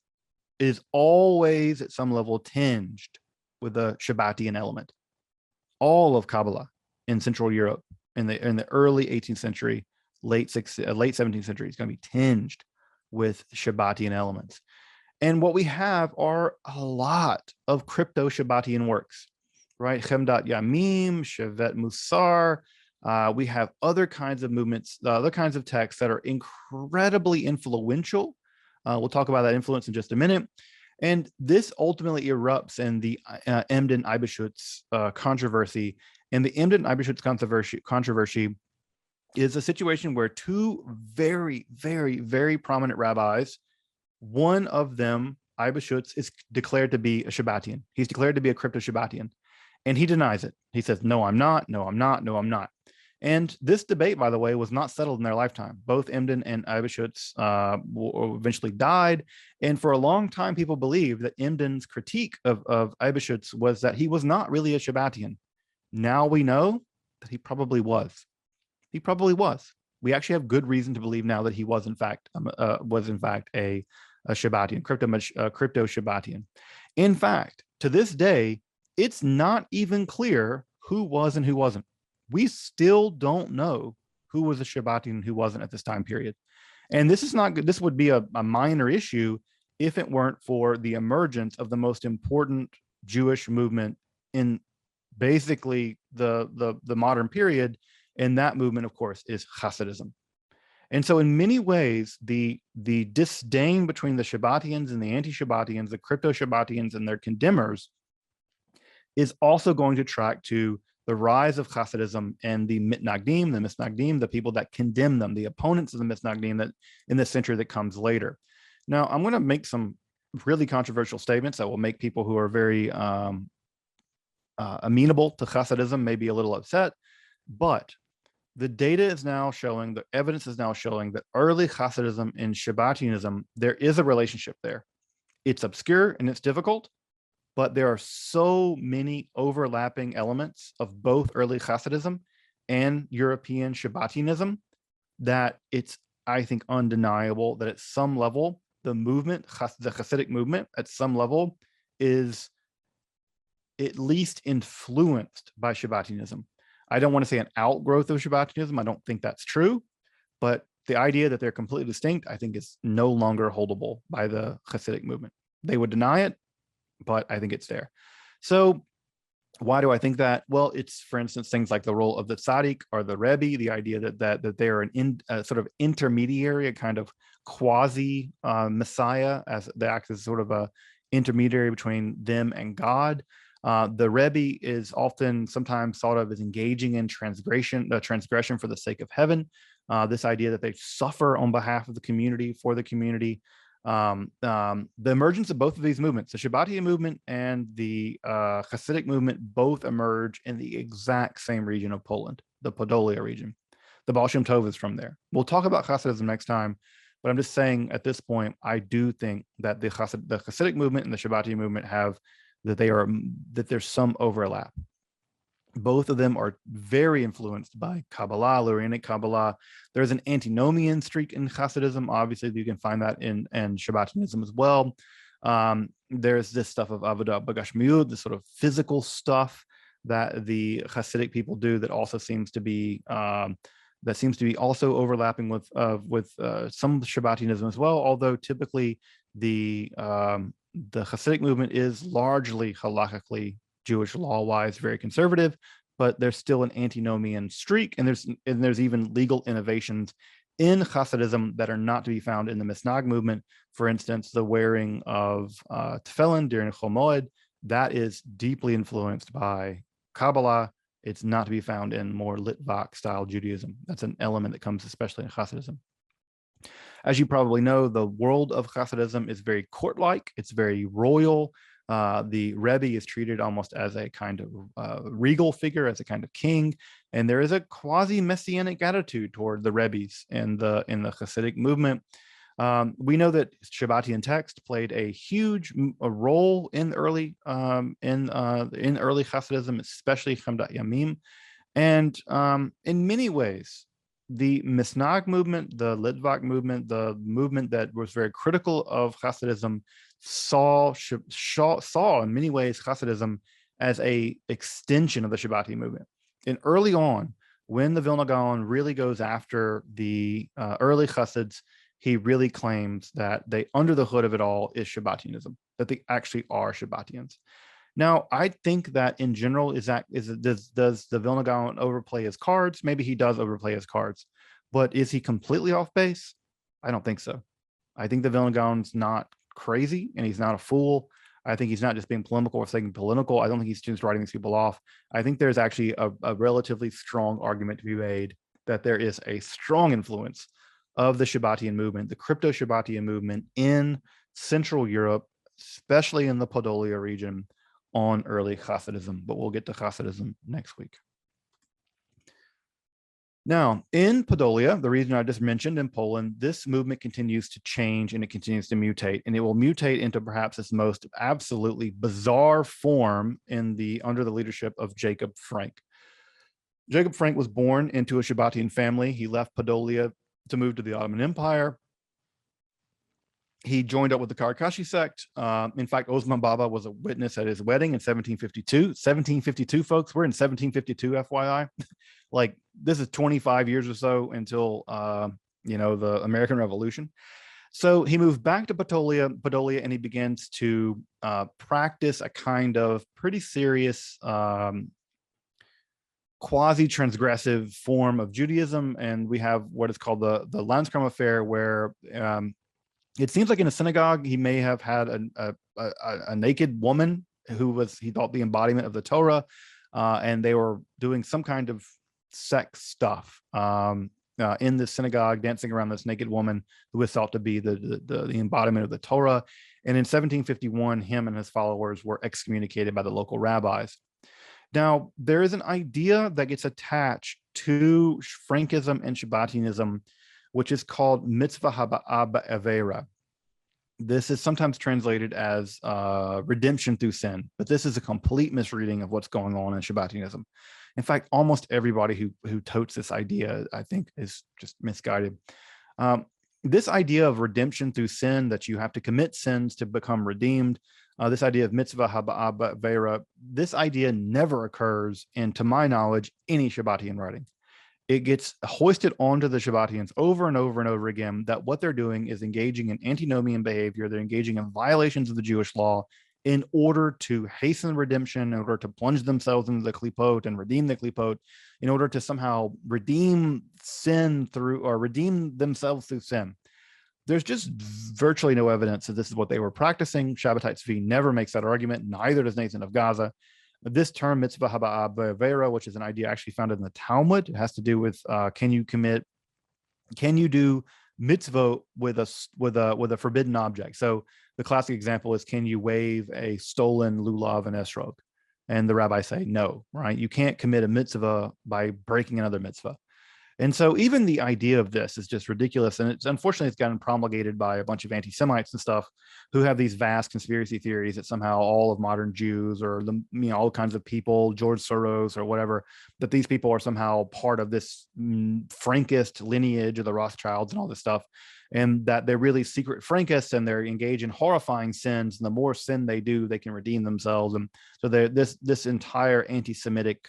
is always at some level tinged with the Shabbatian element. all of Kabbalah in Central Europe in the early 18th century, late 17th century is going to be tinged with Shabbatian elements. And what we have are a lot of crypto Shabbatian works, right? Chemdat Yamim, Shevet Musar. We have other kinds of movements, other kinds of texts that are incredibly influential. We'll talk about that influence in just a minute. And this ultimately erupts in the Emden-Eibeschutz controversy. And the Emden-Eibeschutz controversy is a situation where two very, very, very prominent rabbis, one of them, Eibeschutz, is declared to be a Shabbatian. He's declared to be a crypto-Shabbatian. And he denies it. He says, no, I'm not. No, I'm not. No, I'm not. And this debate, by the way, was not settled in their lifetime. Both Emden and Eibeschutz eventually died. And for a long time, people believed that Emden's critique of Eibeschutz was that he was not really a Shabbatian. Now we know that he probably was. He probably was. We actually have good reason to believe now that he was in fact a Shabbatian, crypto Shabbatian. In fact, to this day, it's not even clear who was and who wasn't. We still don't know who was a Shabbatian and who wasn't at this time period. And this is not good. This would be a minor issue if it weren't for the emergence of the most important Jewish movement in basically the modern period. And that movement, of course, is Hasidism. And so in many ways, the disdain between the Shabbatians and the anti-Shabbatians, the crypto-Shabbatians and their condemners, is also going to track to the rise of Hasidism and the Misnagdim, the people that condemn them, the opponents of the Misnagdim that in the century that comes later. Now, I'm going to make some really controversial statements that will make people who are very amenable to Hasidism maybe a little upset, but the data is now showing, the evidence is now showing that early Hasidism and Shabbatianism, there is a relationship there. It's obscure and it's difficult, but there are so many overlapping elements of both early Hasidism and European Shabbatianism that it's, I think, undeniable that at some level, the movement, the Hasidic movement, at some level is at least influenced by Shabbatianism. I don't want to say an outgrowth of Shabbatianism. I don't think that's true, but the idea that they're completely distinct, I think, is no longer holdable by the Hasidic movement. They would deny it, but I think it's there. So why do I think that? Well, it's, for instance, things like the role of the tzaddik or the rebbe, the idea that they are sort of intermediary, a kind of quasi messiah, as they act as sort of a intermediary between them and God. The rebbe is often sometimes thought of as engaging in transgression for the sake of heaven. This idea that they suffer on behalf of the community, for the community. The emergence of both of these movements, the Shabbatian movement and the Hasidic movement, both emerge in the exact same region of Poland, the Podolia region. The Baal Shem Tov is from there. We'll talk about Hasidism next time, but I'm just saying at this point, I do think that the Hasidic movement and the Shabbatian movement that there's some overlap. Both of them are very influenced by Kabbalah, Lorrainic Kabbalah. There's an antinomian streak in Hasidism. Obviously, you can find that in Shabbatianism as well. There's this stuff of Avodah Bagashmiut, this sort of physical stuff that the Hasidic people do that also seems to be also overlapping with some Shabbatianism as well. Although typically the Hasidic movement is largely halakhically, Jewish law-wise, very conservative, but there's still an antinomian streak, and there's even legal innovations in Hasidism that are not to be found in the Misnag movement. For instance, the wearing of tefillin during Chol Moed, that is deeply influenced by Kabbalah. It's not to be found in more Litvak style Judaism. That's an element that comes especially in Hasidism. As you probably know, the world of Hasidism is very court-like. It's very royal. The Rebbe is treated almost as a kind of regal figure, as a kind of king, and there is a quasi-messianic attitude toward the Rebbes in the Hasidic movement. We know that Shabbatian text played a huge role in early Hasidism, especially Chemdat Yamim, and in many ways, the Misnag movement, the Litvak movement, the movement that was very critical of Hasidism, saw in many ways Hasidism as a extension of the Shabbatian movement. And early on, when the Vilna Gaon really goes after the early Chassids, he really claims that they, under the hood of it all, is Shabbatianism, that they actually are Shabbatians. Now, I think that in general, does the Vilna Gaon overplay his cards? Maybe he does overplay his cards, but is he completely off base? I don't think so. I think the Vilna Gaon's not crazy, and he's not a fool. I think he's not just being polemical or saying political. I don't think he's just writing these people off. I think there's actually a relatively strong argument to be made that there is a strong influence of the Shabbatian movement, the crypto-Shabbatian movement in Central Europe, especially in the Podolia region, on early Hasidism. But we'll get to Hasidism next week. Now, in Podolia, the region I just mentioned in Poland, this movement continues to change and it continues to mutate, and it will mutate into perhaps its most absolutely bizarre form under the leadership of Jacob Frank. Jacob Frank was born into a Shabbatian family. He left Podolia to move to the Ottoman Empire. He joined up with the Karakashi sect. In fact, Osman Baba was a witness at his wedding in 1752. 1752, folks, we're in 1752, FYI. Like, this is 25 years or so until, the American Revolution. So he moved back to Podolia, and he begins to practice a kind of pretty serious quasi-transgressive form of Judaism. And we have what is called the Landskram affair, where it seems like in a synagogue, he may have had a naked woman who was, he thought, the embodiment of the Torah, and they were doing some kind of sex stuff in the synagogue, dancing around this naked woman who was thought to be the embodiment of the Torah. And in 1751, him and his followers were excommunicated by the local rabbis. Now, there is an idea that gets attached to Frankism and Shabbatianism, which is called mitzvah ha'avera. This is sometimes translated as redemption through sin, but this is a complete misreading of what's going on in Shabbatianism. In fact, almost everybody who totes this idea, I think, is just misguided. This idea of redemption through sin, that you have to commit sins to become redeemed, this idea of mitzvah ha'avera, this idea never occurs in, to my knowledge, any Shabbatian writing. It gets hoisted onto the Shabbatians over and over and over again that what they're doing is engaging in antinomian behavior. They're engaging in violations of the Jewish law in order to hasten redemption, in order to plunge themselves into the klipot and redeem the klipot, in order to somehow redeem sin through, or redeem themselves through sin. There's just virtually no evidence that this is what they were practicing. Shabbatai Tzvi never makes that argument. Neither does Nathan of Gaza. This term, mitzvah ha'avera, which is an idea actually found in the Talmud, it has to do with can you do mitzvah with a forbidden object? So the classic example is, can you wave a stolen lulav and esrog? And the rabbis say no, right? You can't commit a mitzvah by breaking another mitzvah. And so even the idea of this is just ridiculous. And unfortunately, it's gotten promulgated by a bunch of anti-Semites and stuff who have these vast conspiracy theories that somehow all of modern Jews, or all kinds of people, George Soros or whatever, that these people are somehow part of this Frankist lineage of the Rothschilds and all this stuff. And that they're really secret Frankists, and they're engaged in horrifying sins. And the more sin they do, they can redeem themselves. And so this entire anti-Semitic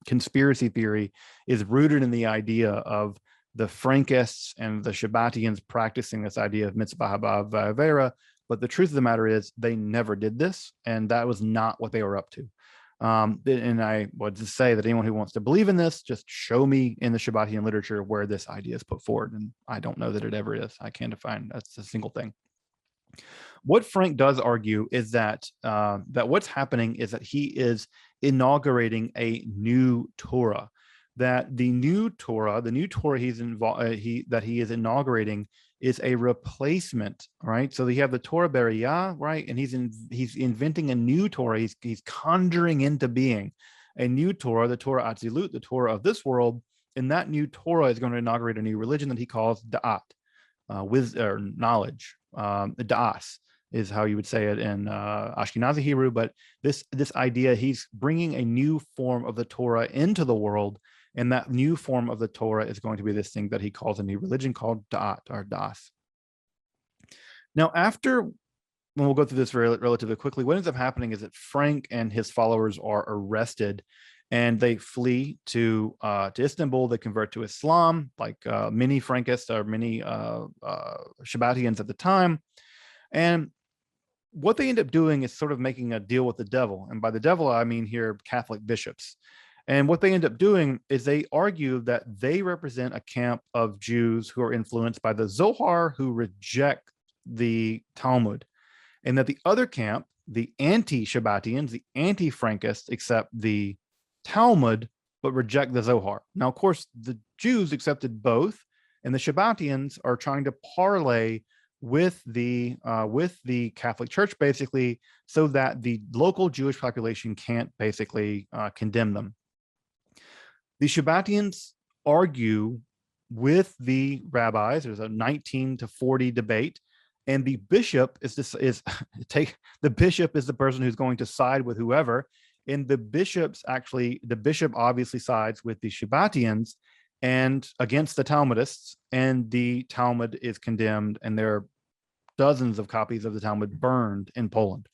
conspiracy theory is rooted in the idea of the Frankists and the Shabbatians practicing this idea of mitzvah ha'avera. But the truth of the matter is, they never did this, and that was not what they were up to. And I would just say that anyone who wants to believe in this, just show me in the Shabbatian literature where this idea is put forward. And I don't know that it ever is. I can't define that's a single thing. What Frank does argue is that what's happening is that he is inaugurating a new Torah. That the new Torah that he is inaugurating is a replacement, right? So you have the Torah Beriah, right? And he's inventing a new Torah. He's conjuring into being a new Torah, the Torah Atzilut, the Torah of this world. And that new Torah is going to inaugurate a new religion that he calls Da'at, knowledge. Da'as is how you would say it in Ashkenazi Hebrew. But this idea, he's bringing a new form of the Torah into the world. And that new form of the Torah is going to be this thing that he calls a new religion called Da'at, or Das. Now, after we'll go through this relatively quickly. What ends up happening is that Frank and his followers are arrested, and they flee to Istanbul. They convert to Islam, like many Frankists or many Shabbatians at the time. And what they end up doing is sort of making a deal with the devil. And by the devil, I mean here Catholic bishops. And what they end up doing is they argue that they represent a camp of Jews who are influenced by the Zohar, who reject the Talmud, and that the other camp, the anti-Shabbatians, the anti-Frankists, accept the Talmud but reject the Zohar. Now, of course, the Jews accepted both, and the Shabbatians are trying to parlay with the Catholic Church, basically, so that the local Jewish population can't basically condemn them. The Shabbatians argue with the rabbis. There's a 19-40 debate, and the bishop is the bishop is the person who's going to side with whoever. And the bishop obviously sides with the Shabbatians and against the Talmudists, and the Talmud is condemned, and there are dozens of copies of the Talmud burned in Poland.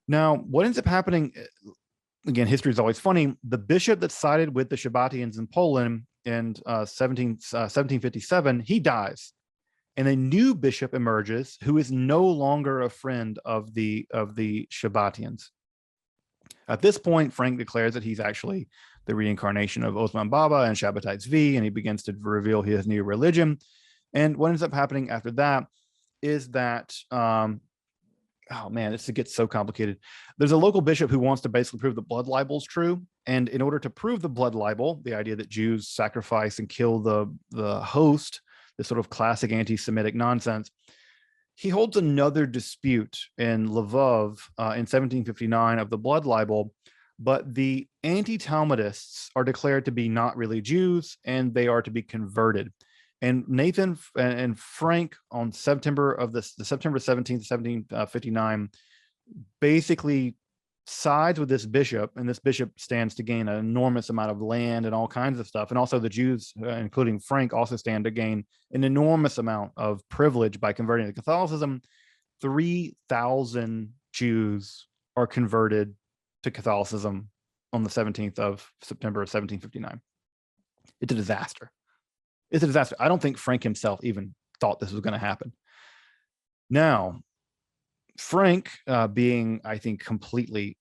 Now, what ends up happening, again, history is always funny. The bishop that sided with the Shabbatians in Poland in 1757, he dies, and a new bishop emerges who is no longer a friend of the Shabbatians. At this point, Frank declares that he's actually the reincarnation of Osman Baba and Shabbatai Tzvi, and he begins to reveal his new religion. And what ends up happening after that is that, oh man, this gets so complicated. There's a local bishop who wants to basically prove the blood libel is true. And in order to prove the blood libel, the idea that Jews sacrifice and kill the host, this sort of classic anti-Semitic nonsense, he holds another dispute in Lvov in 1759 of the blood libel, but the anti-Talmudists are declared to be not really Jews, and they are to be converted. And Nathan and Frank on September 17th, 1759, basically sides with this bishop, and this bishop stands to gain an enormous amount of land and all kinds of stuff. And also the Jews, including Frank, also stand to gain an enormous amount of privilege by converting to Catholicism. 3,000 Jews are converted to Catholicism on the 17th of September 1759. It's a disaster. It's a disaster. I don't think Frank himself even thought this was going to happen. Now, Frank, being, I think, completely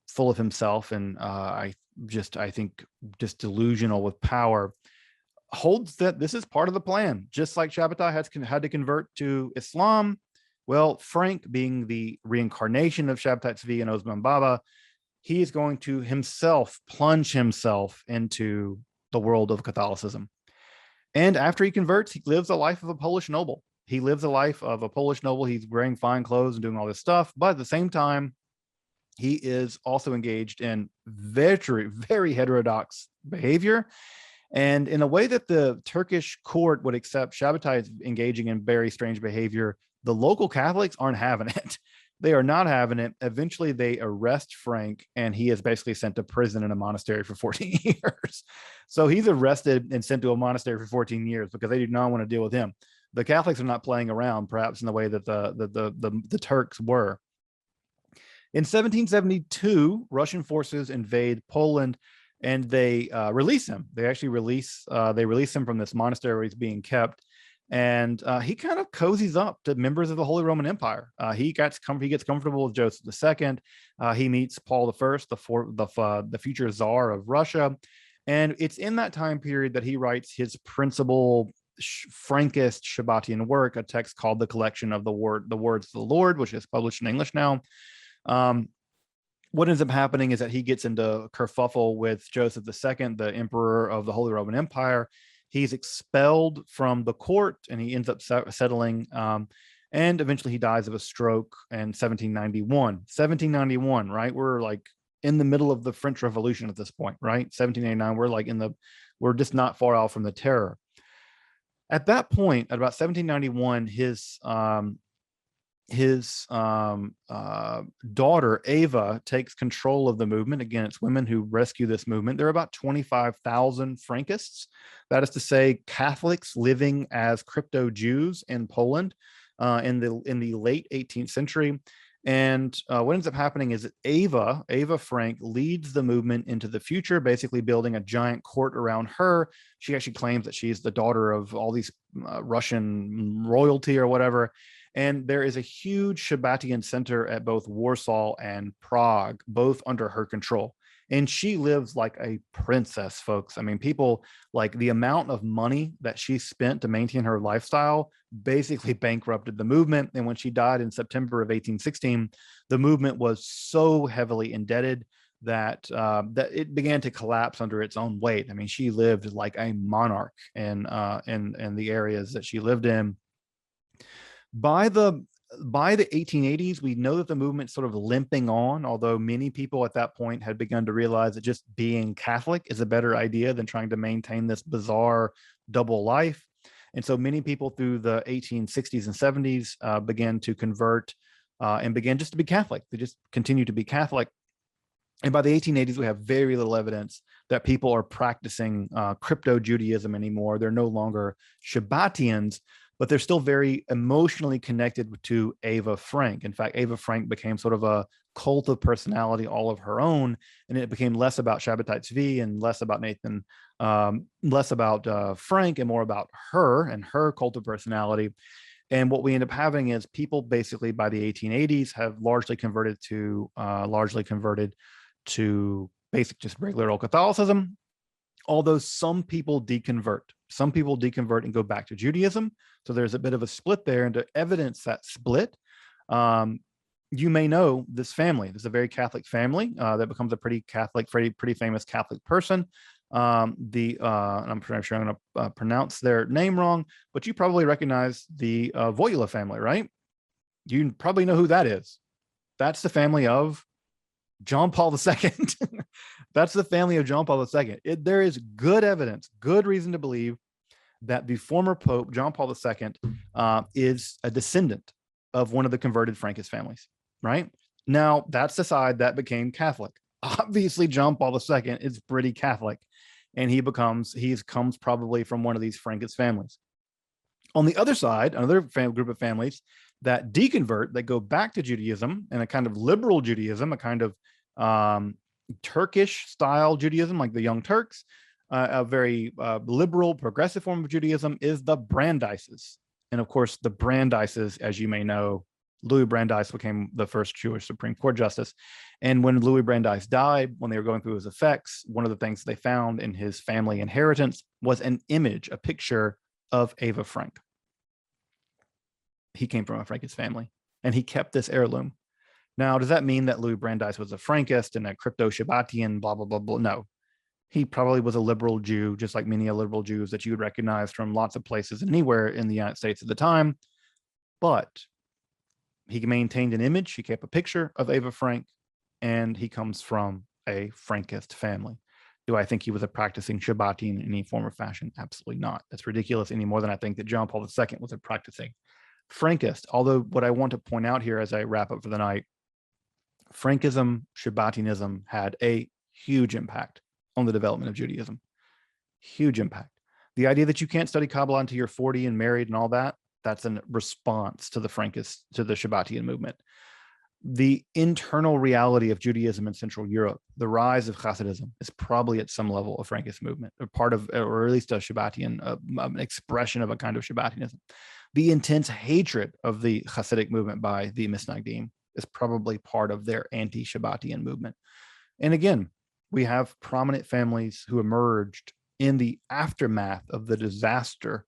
full of himself and I think just delusional with power, holds that this is part of the plan. Just like Shabbatai had to convert to Islam, well, Frank, being the reincarnation of Shabbatai Tzvi and Osman Baba, he is going to plunge himself into the world of Catholicism. And after he converts, he lives the life of a Polish noble. He lives a life of a Polish noble. He's wearing fine clothes and doing all this stuff. But at the same time, he is also engaged in very, very heterodox behavior. And in a way that the Turkish court would accept Shabbatai engaging in very strange behavior, the local Catholics aren't having it. They are not having it. Eventually, they arrest Frank, and he is basically sent to prison in a monastery for 14 years. So he's arrested and sent to a monastery for 14 years because they do not want to deal with him. The Catholics are not playing around, perhaps in the way that the Turks were. In 1772, Russian forces invade Poland, and they release him. They actually release him from this monastery where he's being kept. And he kind of cozies up to members of the Holy Roman Empire. He gets comfortable with Joseph II. He meets Paul I, the future Tsar of Russia. And it's in that time period that he writes his principal Frankist Shabbatian work, a text called The Collection of the Words of the Lord, which is published in English now. What ends up happening is that he gets into kerfuffle with Joseph II, the emperor of the Holy Roman Empire. He's expelled from the court, and he ends up settling, and eventually he dies of a stroke in 1791. 1791, right? We're like in the middle of the French Revolution at this point, right? 1789, we're just not far out from the Terror. At that point, at about 1791, his daughter Ava takes control of the movement. Again, it's women who rescue this movement. There are about 25,000 Frankists, that is to say Catholics living as crypto Jews in Poland. in the late 18th century. And what ends up happening is that Ava Frank leads the movement into the future, basically building a giant court around her. She actually claims that she's the daughter of all these Russian royalty or whatever. And there is a huge Shabbatian center at both Warsaw and Prague, both under her control. And she lives like a princess, folks. I mean, people, like, the amount of money that she spent to maintain her lifestyle basically bankrupted the movement. And when she died in September of 1816, the movement was so heavily indebted that that it began to collapse under its own weight. I mean, she lived like a monarch in the areas that she lived in. By the 1880s, we know that the movement's sort of limping on, although many people at that point had begun to realize that just being Catholic is a better idea than trying to maintain this bizarre double life. And so many people through the 1860s and 70s began to convert and began just to be Catholic. They just continue to be Catholic. And by the 1880s, we have very little evidence that people are practicing crypto Judaism anymore. They're no longer Shabbatians, but they're still very emotionally connected to Ava Frank. In fact, Ava Frank became sort of a cult of personality all of her own, and it became less about Shabbatai Tzvi and less about Nathan, less about Frank and more about her and her cult of personality. And what we end up having is people basically by the 1880s have largely converted to basic, just regular old Catholicism, although some people deconvert. Some people deconvert and go back to Judaism. So there's a bit of a split there. And to evidence that split, you may know this family. This is a very Catholic family that becomes a pretty famous Catholic person. I'm pretty sure I'm going to pronounce their name wrong, but you probably recognize the Voyla family, right? You probably know who that is. That's the family of John Paul II. That's the family of John Paul II. There is good evidence, good reason to believe that the former Pope, John Paul II, is a descendant of one of the converted Frankist families, right? Now, that's the side that became Catholic. Obviously, John Paul II is pretty Catholic, and he comes probably from one of these Frankist families. On the other side, another group of families that deconvert, that go back to Judaism, and a kind of liberal Judaism, a kind of Turkish style Judaism, like the Young Turks, a very liberal, progressive form of Judaism, is the Brandeis's. And of course, the Brandeis's, as you may know, Louis Brandeis became the first Jewish Supreme Court justice. And when Louis Brandeis died, when they were going through his effects, one of the things they found in his family inheritance was an image, a picture of Ava Frank. He came from a Frankist family, and he kept this heirloom. Now, does that mean that Louis Brandeis was a Frankist and a crypto Shabbatian, blah, blah, blah, blah? No. He probably was a liberal Jew, just like many liberal Jews that you would recognize from lots of places anywhere in the United States at the time. But he maintained an image. He kept a picture of Ava Frank, and he comes from a Frankist family. Do I think he was a practicing Shabbatian in any form or fashion? Absolutely not. That's ridiculous, any more than I think that John Paul II was a practicing Frankist. Although what I want to point out here as I wrap up for the night, Frankism, Shabbatianism had a huge impact on the development of Judaism. Huge impact. The idea that you can't study Kabbalah until you're 40 and married and all that, that's a response to the Shabbatian movement. The internal reality of Judaism in Central Europe, the rise of Khasidism, is probably at some level a Frankist movement, or at least a Shabbatian, an expression of a kind of Shabbatianism. The intense hatred of the Hasidic movement by the Misnagdim is probably part of their anti-Shabbatian movement. And again, we have prominent families who emerged in the aftermath of the disaster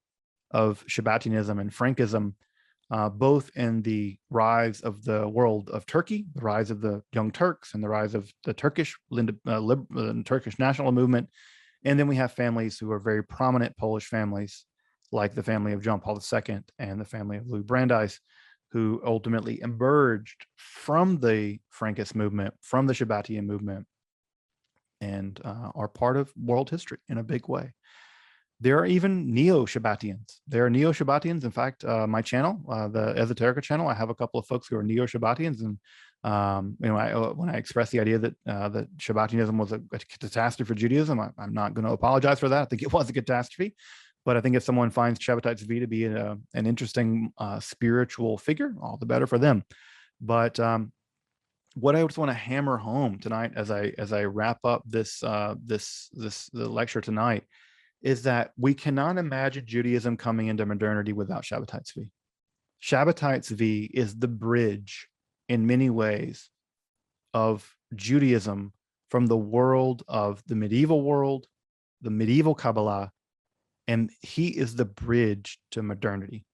of Shabbatianism and Frankism, both in the rise of the world of Turkey, the rise of the Young Turks, and the rise of the Turkish national movement. And then we have families who are very prominent Polish families, like the family of John Paul II and the family of Louis Brandeis, who ultimately emerged from the Frankist movement, from the Shabbatian movement, and are part of world history in a big way. There are even neo-Shabbatians. There are neo-Shabbatians. In fact, my channel, the Esoterica channel, I have a couple of folks who are neo-Shabbatians. And when I expressed the idea that that Shabbatianism was a catastrophe for Judaism, I'm not going to apologize for that. I think it was a catastrophe. But I think if someone finds Shabbatai Tzvi to be an interesting spiritual figure, all the better for them. But what I just want to hammer home tonight, as I wrap up the lecture tonight, is that we cannot imagine Judaism coming into modernity without Shabbatai Tzvi. Shabbatai Tzvi is the bridge, in many ways, of Judaism from the world of the medieval Kabbalah, and he is the bridge to modernity.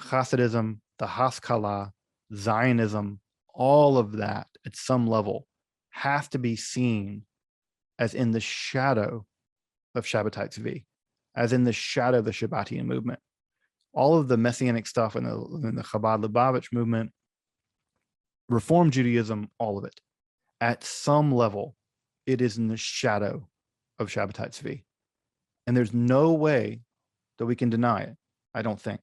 Hasidism, the Haskalah, Zionism, all of that at some level have to be seen as in the shadow of Shabbatai Tzvi, as in the shadow of the Shabbatian movement. All of the Messianic stuff in the Chabad Lubavitch movement, Reform Judaism, all of it, at some level, it is in the shadow of Shabbatai Tzvi. And there's no way that we can deny it, I don't think.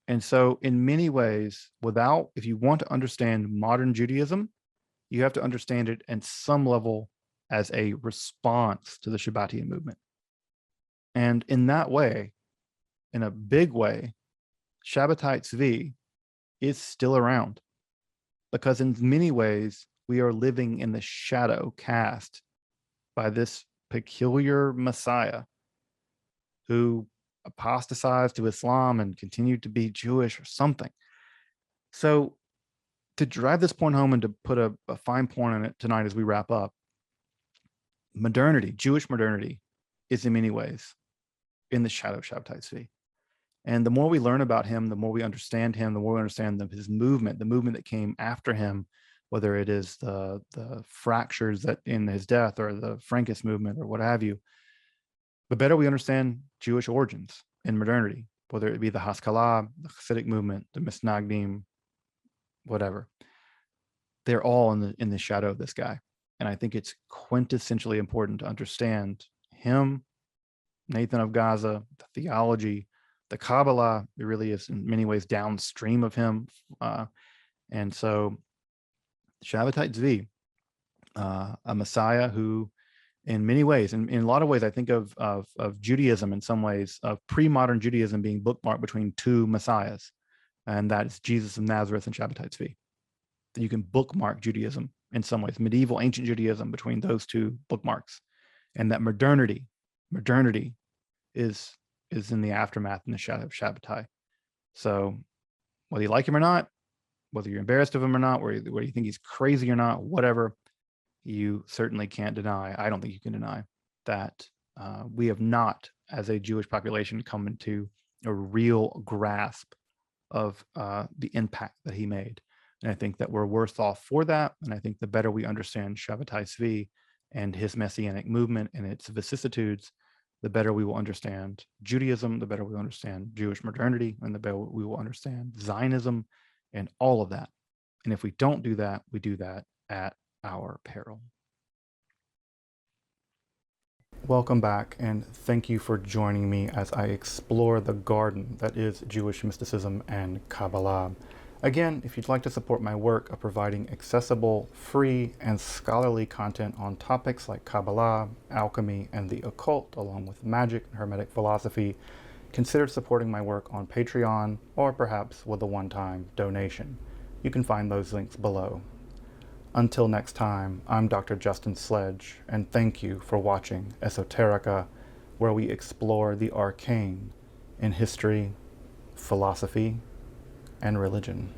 And so in many ways, if you want to understand modern Judaism, you have to understand it at some level as a response to the Shabbatian movement. And in that way, in a big way, Shabbatai Tzvi is still around, because in many ways, we are living in the shadow cast by this peculiar Messiah who apostatized to Islam and continued to be Jewish or something. So to drive this point home and to put a fine point on it tonight as we wrap up, modernity, Jewish modernity, is in many ways in the shadow of Shabbatai Tzvi. And the more we learn about him, the more we understand him, the more we understand his movement, the movement that came after him, whether it is the fractures that in his death or the Frankist movement or what have you, the better we understand Jewish origins in modernity, whether it be the Haskalah, the Hasidic movement, the Misnagdim, whatever. They're all in the shadow of this guy. And I think it's quintessentially important to understand him, Nathan of Gaza, the theology, the Kabbalah. It really is in many ways downstream of him. And so Shabbatai Tzvi, a Messiah who, in many ways, in a lot of ways, I think of Judaism in some ways, of pre-modern Judaism being bookmarked between two messiahs, and that is Jesus of Nazareth and Shabbatai Tzvi. You can bookmark Judaism in some ways, medieval ancient Judaism, between those two bookmarks, and that modernity is in the aftermath, in the shadow of Shabbatai. So whether you like him or not, whether you're embarrassed of him or not, whether you think he's crazy or not, whatever, you certainly can't deny, I don't think you can deny, that we have not, as a Jewish population, come into a real grasp of the impact that he made. And I think that we're worse off for that. And I think the better we understand Shabbatai Tzvi and his Messianic movement and its vicissitudes, the better we will understand Judaism, the better we will understand Jewish modernity, and the better we will understand Zionism and all of that. And if we don't do that, we do that at our peril. Welcome back, and thank you for joining me as I explore the garden that is Jewish mysticism and Kabbalah. Again, if you'd like to support my work of providing accessible, free, and scholarly content on topics like Kabbalah, alchemy, and the occult, along with magic and Hermetic philosophy, consider supporting my work on Patreon, or perhaps with a one-time donation. You can find those links below. Until next time, I'm Dr. Justin Sledge, and thank you for watching Esoterica, where we explore the arcane in history, philosophy, and religion.